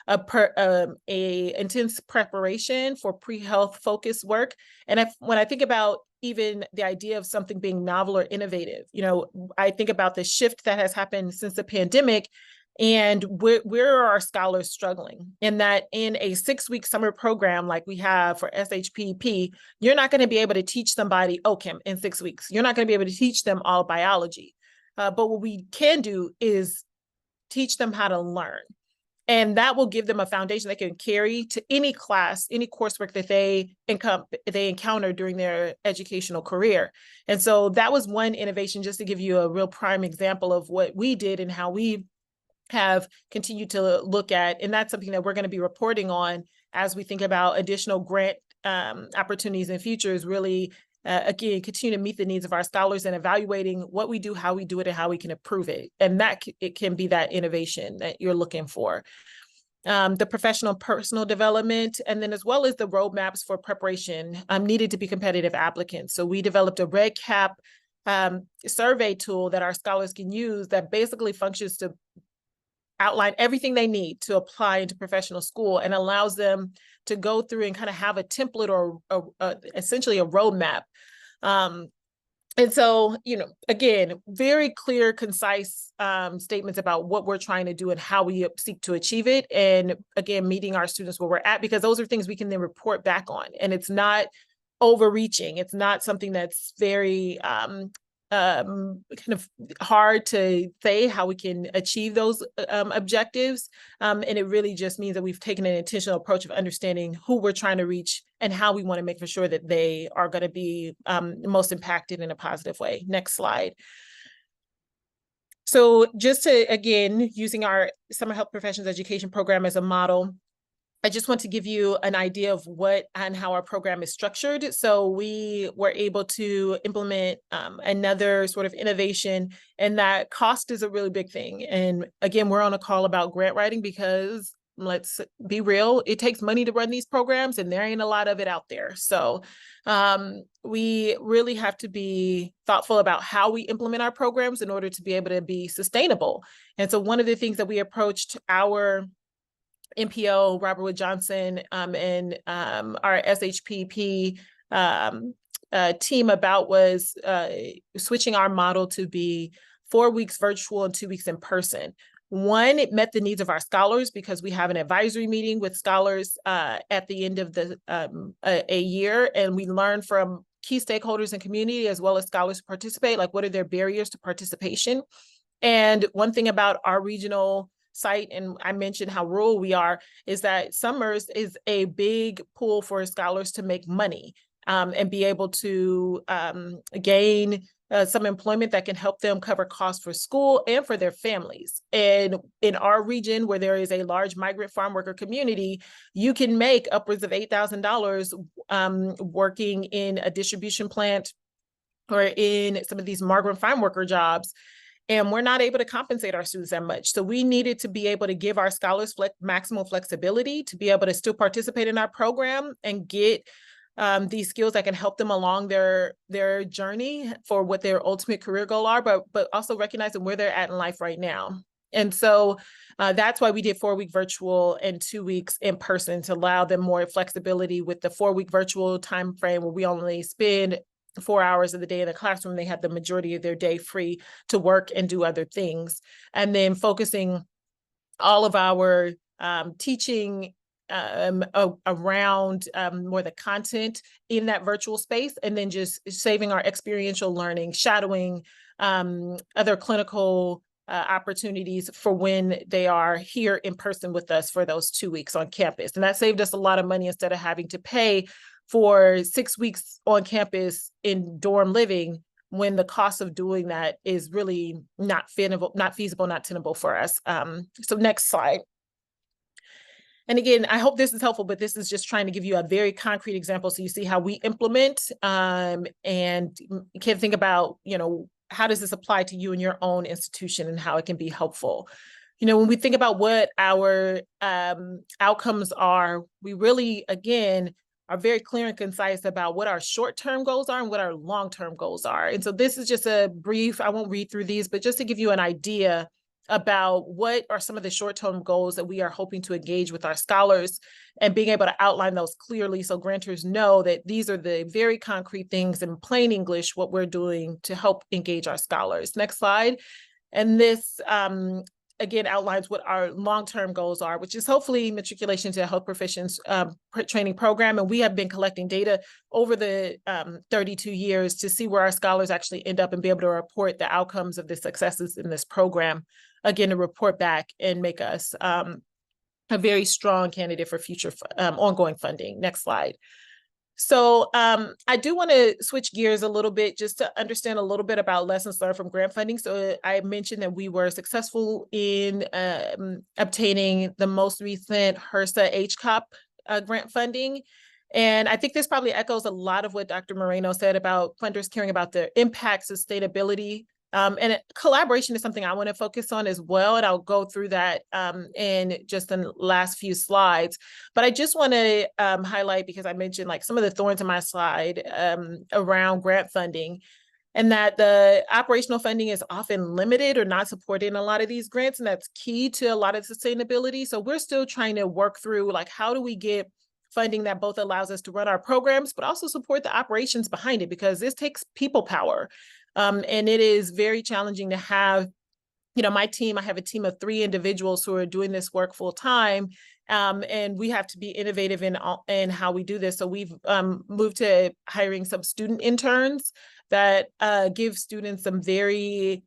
a intense preparation for pre-health focused work. And when I think about even the idea of something being novel or innovative, I think about the shift that has happened since the pandemic, and where are our scholars struggling? In that, in a 6-week summer program like we have for SHPP, you're not going to be able to teach somebody OCHEM in 6 weeks. You're not going to be able to teach them all biology. But what we can do is teach them how to learn. And that will give them a foundation they can carry to any class, any coursework that they encounter during their educational career. And so that was one innovation, just to give you a real prime example of what we did and how we have continued to look at. And that's something that we're going to be reporting on as we think about additional grant opportunities in future, is really, again, continue to meet the needs of our scholars and evaluating what we do, how we do it, and how we can improve it. And that it can be that innovation that you're looking for. The professional and personal development, and then as well as the roadmaps for preparation needed to be competitive applicants. So we developed a REDCap survey tool that our scholars can use that basically functions to outline everything they need to apply into professional school, and allows them to go through and kind of have a template or essentially a roadmap. And so, again, very clear, concise statements about what we're trying to do and how we seek to achieve it. And again, meeting our students where we're at, because those are things we can then report back on. And it's not overreaching. It's not something that's very kind of hard to say how we can achieve those objectives. And it really just means that we've taken an intentional approach of understanding who we're trying to reach and how we want to make for sure that they are going to be most impacted in a positive way. Next slide. So just to, again, using our Summer Health Professions Education Program as a model, I just want to give you an idea of what and how our program is structured. So we were able to implement another sort of innovation, and that cost is a really big thing. And again, we're on a call about grant writing because, let's be real, it takes money to run these programs and there ain't a lot of it out there. So we really have to be thoughtful about how we implement our programs in order to be able to be sustainable. And so one of the things that we approached our MPO, Robert Wood Johnson, and our SHPP team about was switching our model to be 4 weeks virtual and 2 weeks in person. One, it met the needs of our scholars because we have an advisory meeting with scholars at the end of the a year, and we learn from key stakeholders in community as well as scholars who participate, like what are their barriers to participation. And one thing about our regional site, and I mentioned how rural we are, is that summers is a big pool for scholars to make money and be able to gain some employment that can help them cover costs for school and for their families. And in our region, where there is a large migrant farm worker community, you can make upwards of $8,000 working in a distribution plant or in some of these migrant farm worker jobs. And we're not able to compensate our students that much. So we needed to be able to give our scholars maximum flexibility to be able to still participate in our program and get these skills that can help them along their journey for what their ultimate career goal are, but also recognizing where they're at in life right now. And so that's why we did 4 week virtual and 2 weeks in person, to allow them more flexibility with the 4 week virtual timeframe where we only spend 4 hours of the day in the classroom. They had the majority of their day free to work and do other things. And then focusing all of our teaching around more the content in that virtual space, and then just saving our experiential learning, shadowing, other clinical opportunities for when they are here in person with us for those 2 weeks on campus. And that saved us a lot of money instead of having to pay for 6 weeks on campus in dorm living, when the cost of doing that is really not feasible, not tenable for us. So next slide. And again, I hope this is helpful, but this is just trying to give you a very concrete example so you see how we implement, and you can think about, how does this apply to you and your own institution and how it can be helpful. When we think about what our outcomes are, we really, again, are very clear and concise about what our short-term goals are and what our long-term goals are. And so this is just a brief, I won't read through these, but just to give you an idea about what are some of the short-term goals that we are hoping to engage with our scholars, and being able to outline those clearly so grantors know that these are the very concrete things in plain English, what we're doing to help engage our scholars. Next slide. And this, again, outlines what our long-term goals are, which is hopefully matriculation to a health professions training program. And we have been collecting data over the 32 years to see where our scholars actually end up and be able to report the outcomes of the successes in this program. Again, to report back and make us a very strong candidate for future ongoing funding. Next slide. So I do want to switch gears a little bit just to understand a little bit about lessons learned from grant funding. So I mentioned that we were successful in obtaining the most recent HRSA HCOP grant funding. And I think this probably echoes a lot of what Dr. Moreno said about funders caring about the impact, sustainability. And collaboration is something I want to focus on as well. And I'll go through that in just the last few slides. But I just want to highlight, because I mentioned like some of the thorns in my slide around grant funding, and that the operational funding is often limited or not supported in a lot of these grants. And that's key to a lot of sustainability. So we're still trying to work through, like, how do we get funding that both allows us to run our programs, but also support the operations behind it, because this takes people power. And it is very challenging to have, my team, I have a team of 3 individuals who are doing this work full time. And we have to be innovative in how we do this. So we've moved to hiring some student interns that give students some very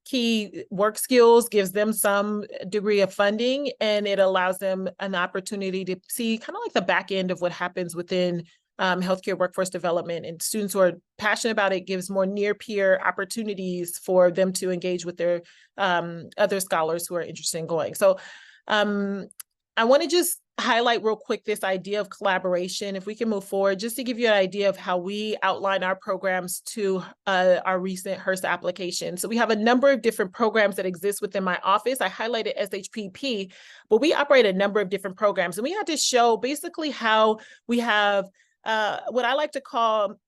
key work skills, gives them some degree of funding, and it allows them an opportunity to see kind of like the back end of what happens within healthcare workforce development. And students who are passionate about it gives more near peer opportunities for them to engage with their other scholars who are interested in going. So I want to just highlight real quick this idea of collaboration, if we can move forward, just to give you an idea of how we outline our programs to our recent HRSA application. So we have a number of different programs that exist within my office. I highlighted SHPP, but we operate a number of different programs. And we had to show basically how we have what I like to call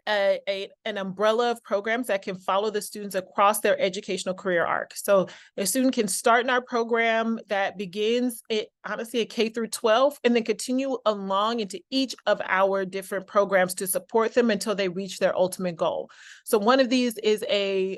an umbrella of programs that can follow the students across their educational career arc. So a student can start in our program that begins honestly at K through 12, and then continue along into each of our different programs to support them until they reach their ultimate goal. So one of these is a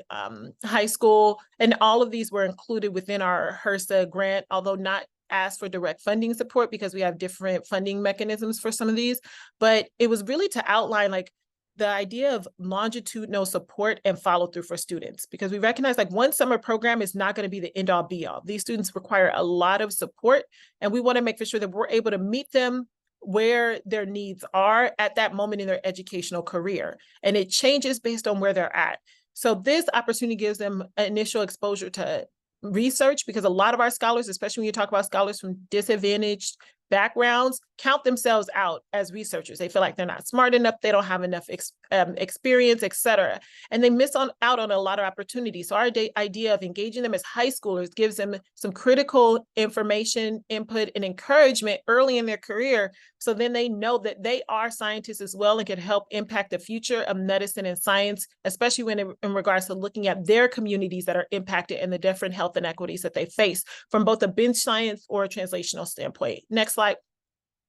high school, and all of these were included within our HRSA grant, although not asked for direct funding support because we have different funding mechanisms for some of these. But it was really to outline like the idea of longitudinal support and follow through for students, because we recognize like one summer program is not going to be the end all be all. These students require a lot of support, and we want to make for sure that we're able to meet them where their needs are at that moment in their educational career. And it changes based on where they're at. So this opportunity gives them initial exposure to research, because a lot of our scholars, especially when you talk about scholars from disadvantaged backgrounds, count themselves out as researchers. They feel like they're not smart enough, they don't have enough experience, et cetera. And they miss out on a lot of opportunities. So our idea of engaging them as high schoolers gives them some critical information, input, and encouragement early in their career. So then they know that they are scientists as well and can help impact the future of medicine and science, especially when in regards to looking at their communities that are impacted and the different health inequities that they face from both a bench science or a translational standpoint. Next slide.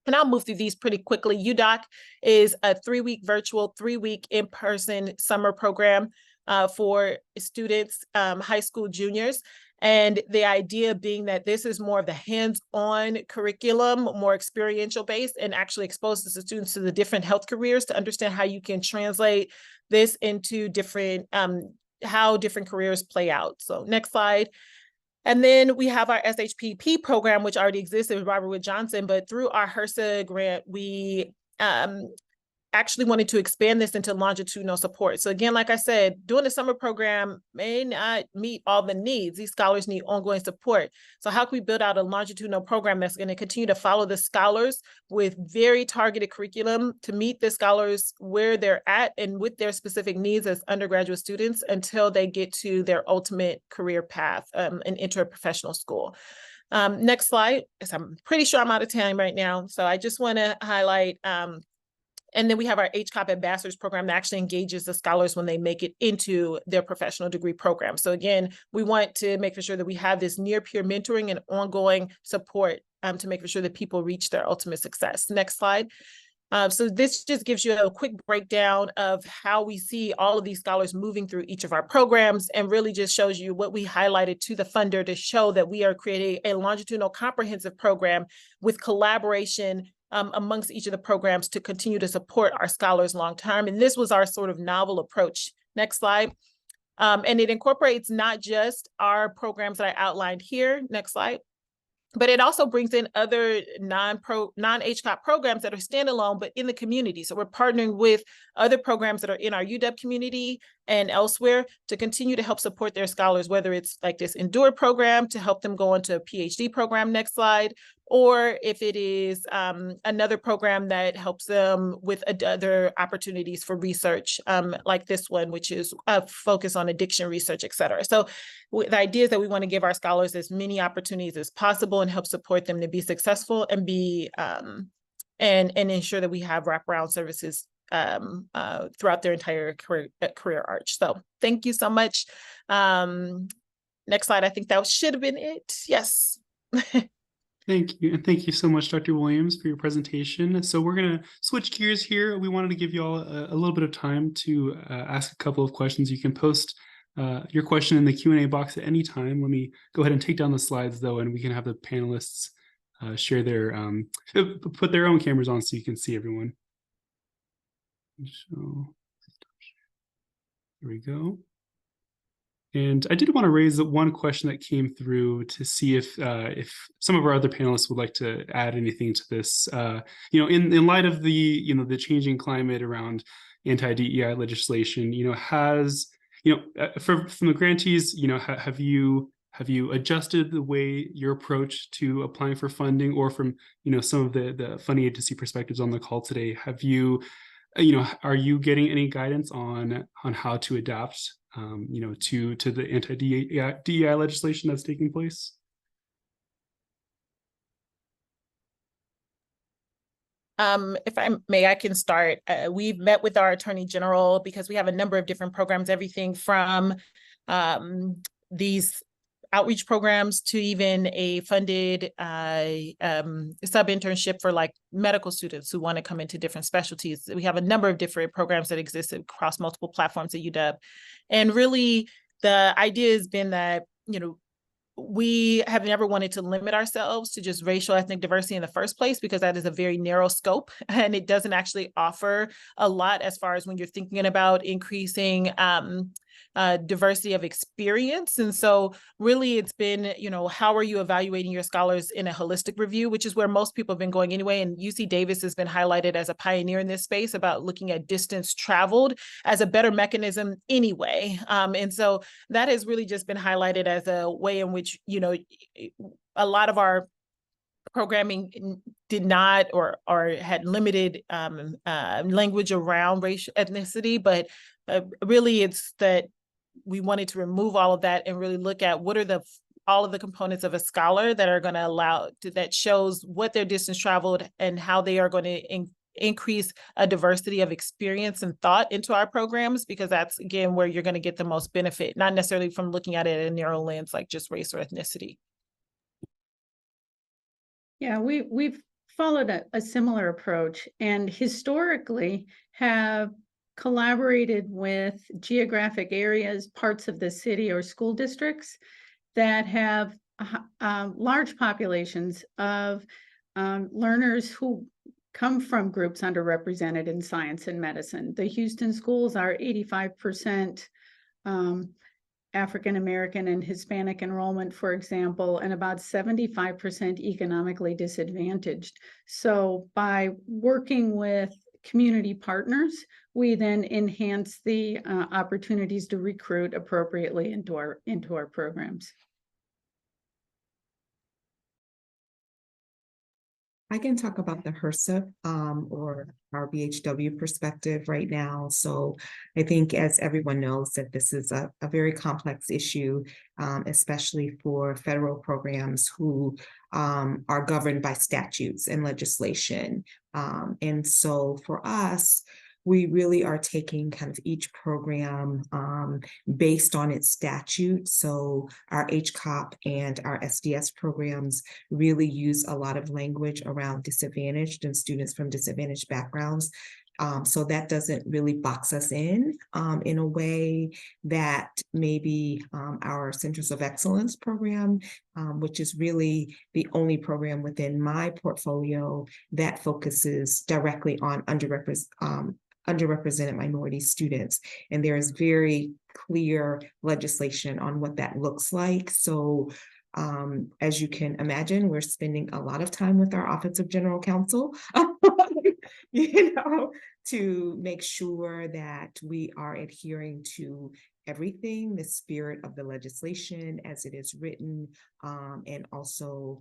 And I'll move through these pretty quickly. UDOC is a 3-week virtual, 3-week in-person summer program for students, high school juniors. And the idea being that this is more of the hands-on curriculum, more experiential based, and actually exposes the students to the different health careers to understand how you can translate this into different, how different careers play out. So next slide. And then we have our SHPP program, which already existed with Robert Wood Johnson, but through our HRSA grant, we actually wanted to expand this into longitudinal support. So again, like I said, doing the summer program may not meet all the needs. These scholars need ongoing support. So how can we build out a longitudinal program that's going to continue to follow the scholars with very targeted curriculum to meet the scholars where they're at and with their specific needs as undergraduate students until they get to their ultimate career path and enter a professional school. Next slide, because I'm pretty sure I'm out of time right now. So I just want to highlight and then we have our HCOP Ambassadors program that actually engages the scholars when they make it into their professional degree program. So again, we want to make sure that we have this near peer mentoring and ongoing support to make sure that people reach their ultimate success. Next slide. So this just gives you a quick breakdown of how we see all of these scholars moving through each of our programs, and really just shows you what we highlighted to the funder to show that we are creating a longitudinal comprehensive program with collaboration amongst each of the programs to continue to support our scholars long term. And this was our sort of novel approach. Next slide. And it incorporates not just our programs that I outlined here. Next slide. But it also brings in other non-HCOP programs that are standalone, but in the community. So we're partnering with other programs that are in our UW community and elsewhere to continue to help support their scholars, whether it's like this Endure program to help them go into a PhD program, next slide, or if it is another program that helps them with other opportunities for research, like this one, which is a focus on addiction research, et cetera. So the idea is that we want to give our scholars as many opportunities as possible and help support them to be successful and be and ensure that we have wraparound services throughout their entire career arch. So thank you so much. Next slide. I think that should have been it. Yes. Thank you. And thank you so much, Dr. Williams, for your presentation. So we're going to switch gears here. We wanted to give you all a little bit of time to ask a couple of questions. You can post your question in the Q&A box at any time. Let me go ahead and take down the slides, though, and we can have the panelists share their, put their own cameras on so you can see everyone. So, here we go. And I did want to raise one question that came through to see if some of our other panelists would like to add anything to this. In light of the the changing climate around anti-DEI legislation, from the grantees, have you adjusted the way your approach to applying for funding, or from some of the funding agency perspectives on the call today, have you are you getting any guidance on how to adapt to the anti-DEI legislation that's taking place? If I may, I can start. We've met with our Attorney General because we have a number of different programs, everything from these outreach programs to even a funded sub-internship for like medical students who want to come into different specialties. We have a number of different programs that exist across multiple platforms at UW. And really the idea has been that, we have never wanted to limit ourselves to just racial ethnic diversity in the first place, because that is a very narrow scope and it doesn't actually offer a lot as far as when you're thinking about increasing diversity of experience. And so really it's been, how are you evaluating your scholars in a holistic review, which is where most people have been going anyway. And UC Davis has been highlighted as a pioneer in this space about looking at distance traveled as a better mechanism anyway. And so that has really just been highlighted as a way in which, a lot of our programming did not or had limited language around race, ethnicity, but really it's that we wanted to remove all of that and really look at what are all of the components of a scholar that are going to allow that shows what their distance traveled and how they are going to increase a diversity of experience and thought into our programs, because that's again where you're going to get the most benefit, not necessarily from looking at it in a narrow lens like just race or ethnicity. Yeah, we've followed a similar approach and historically have collaborated with geographic areas, parts of the city or school districts that have large populations of learners who come from groups underrepresented in science and medicine. The Houston schools are 85% African American and Hispanic enrollment, for example, and about 75% economically disadvantaged. So by working with community partners, we then enhance the opportunities to recruit appropriately into our programs. I can talk about the HRSA or our BHW perspective right now. So I think, as everyone knows, that this is a very complex issue, especially for federal programs who are governed by statutes and legislation. And so for us, we really are taking kind of each program based on its statute. So our HCOP and our SDS programs really use a lot of language around disadvantaged and students from disadvantaged backgrounds. So that doesn't really box us in a way that maybe our Centers of Excellence program, which is really the only program within my portfolio that focuses directly on underrepresented minority students. And there is very clear legislation on what that looks like. So as you can imagine, we're spending a lot of time with our Office of General Counsel, to make sure that we are adhering to everything, the spirit of the legislation as it is written, and also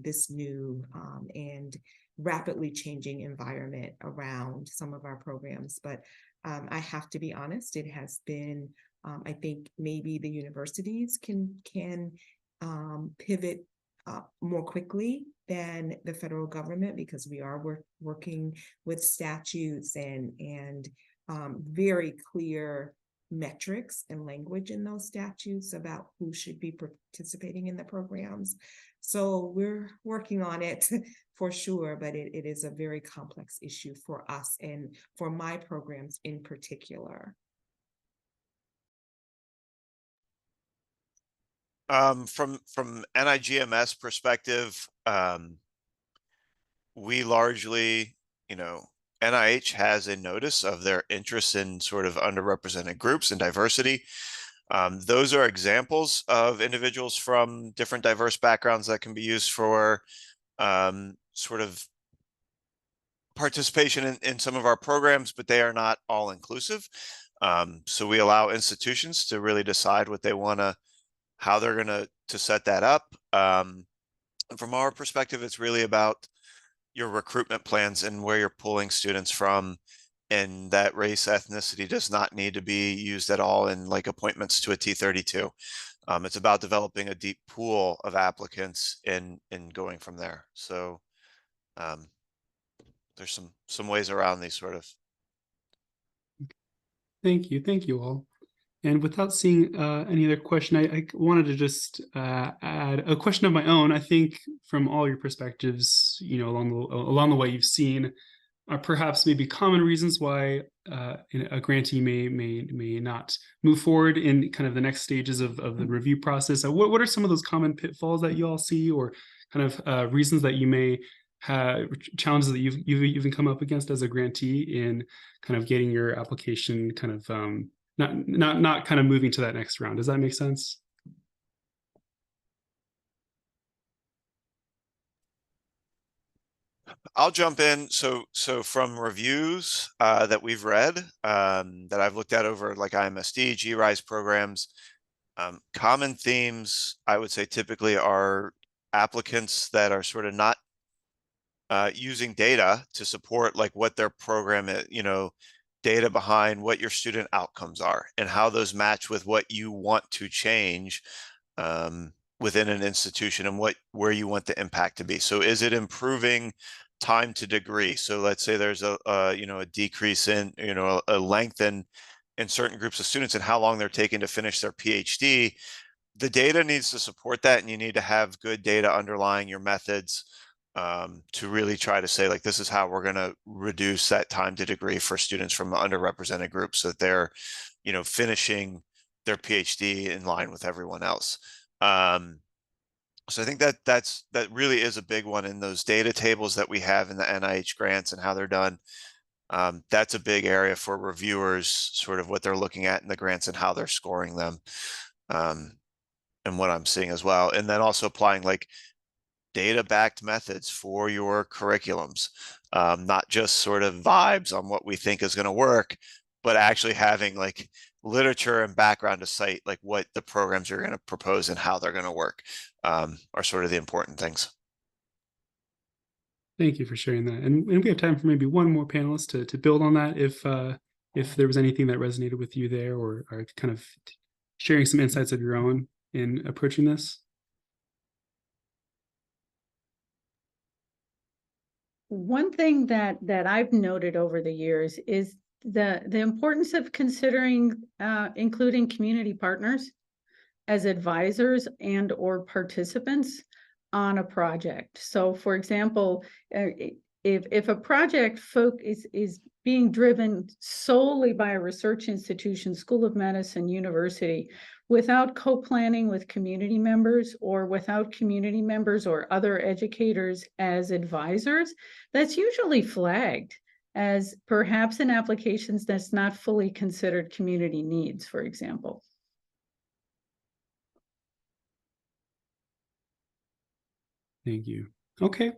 this new and rapidly changing environment around some of our programs. But I have to be honest, it has been, I think maybe the universities can pivot more quickly than the federal government, because we are working with statutes and very clear metrics and language in those statutes about who should be participating in the programs. So we're working on it for sure, but it is a very complex issue for us and for my programs in particular. From NIGMS perspective, we largely, NIH has a notice of their interest in sort of underrepresented groups and diversity. Those are examples of individuals from different diverse backgrounds that can be used for sort of participation in some of our programs, but they are not all inclusive. So we allow institutions to really decide what they want to, how they're going to set that up. And from our perspective, it's really about your recruitment plans and where you're pulling students from, and that race ethnicity does not need to be used at all in like appointments to a T32. It's about developing a deep pool of applicants and going from there. So there's some ways around these sort of. Thank you all. And without seeing any other question, I wanted to just add a question of my own. I think from all your perspectives, along the way you've seen perhaps maybe common reasons why a grantee may not move forward in kind of the next stages of the review process. What are some of those common pitfalls that you all see, or kind of reasons that you may have, challenges that you've even come up against as a grantee in kind of getting your application kind of not kind of moving to that next round? Does that make sense? I'll jump in. So from reviews that we've read, that I've looked at over like IMSD, GRISE programs, common themes, I would say typically are applicants that are sort of not using data to support like what their program is, data behind what your student outcomes are and how those match with what you want to change within an institution and where you want the impact to be. So is it improving time to degree? So let's say there's a decrease in, a length in certain groups of students and how long they're taking to finish their PhD. The data needs to support that, and you need to have good data underlying your methods. to really try to say, like, this is how we're going to reduce that time to degree for students from underrepresented groups, so that they're, finishing their PhD in line with everyone else. So I think that that really is a big one in those data tables that we have in the NIH grants and how they're done. That's a big area for reviewers, sort of what they're looking at in the grants and how they're scoring them, and what I'm seeing as well. And then also applying like data-backed methods for your curriculums, not just sort of vibes on what we think is going to work, but actually having like literature and background to cite like what the programs are going to propose and how they're going to work, are sort of the important things. Thank you for sharing that. And we have time for maybe one more panelist to build on that if there was anything that resonated with you there, or kind of sharing some insights of your own in approaching this. One thing that I've noted over the years is the importance of considering including community partners as advisors and or participants on a project. So for example, if a project is being driven solely by a research institution, School of Medicine, university, without co-planning with community members, or without community members or other educators as advisors, that's usually flagged as perhaps in applications that's not fully considered community needs, for example. Thank you. Okay,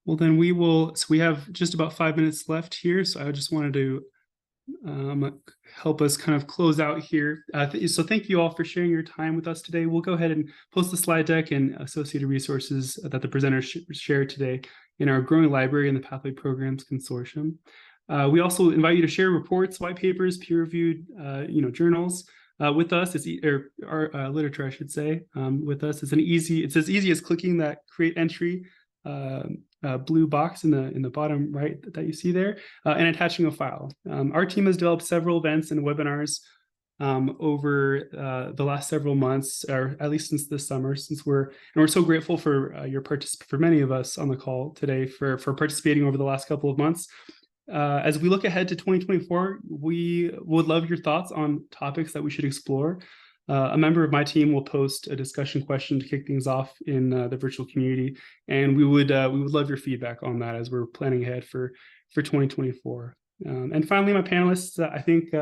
well then we will, so we have just about 5 minutes left here. So I just wanted to help us kind of close out here. So thank you all for sharing your time with us today. We'll go ahead and post the slide deck and associated resources that the presenters shared today in our growing library in the Pathway Programs Consortium. We also invite you to share reports, white papers, peer-reviewed journals with us. Or our literature, I should say, with us. It's as easy as clicking that create entry blue box in the bottom right that you see there, and attaching a file. Our team has developed several events and webinars over the last several months, or at least since this summer, we're so grateful for for many of us on the call today for participating over the last couple of months. As we look ahead to 2024, we would love your thoughts on topics that we should explore. A member of my team will post a discussion question to kick things off in the virtual community, and we would love your feedback on that as we're planning ahead for 2024. And finally, my panelists, I think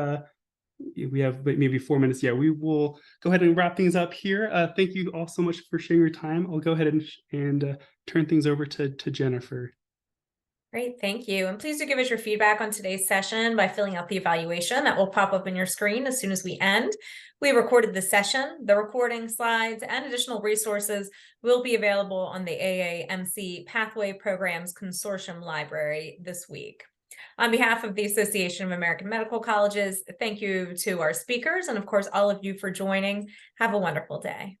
we have maybe 4 minutes. Yeah, we will go ahead and wrap things up here. Thank you all so much for sharing your time. I'll go ahead and turn things over to Jennifer. Great, thank you. And please do give us your feedback on today's session by filling out the evaluation that will pop up on your screen as soon as we end. We recorded the session. The recording, slides, and additional resources will be available on the AAMC Pathway Programs Consortium Library this week. On behalf of the Association of American Medical Colleges, thank you to our speakers and of course all of you for joining. Have a wonderful day.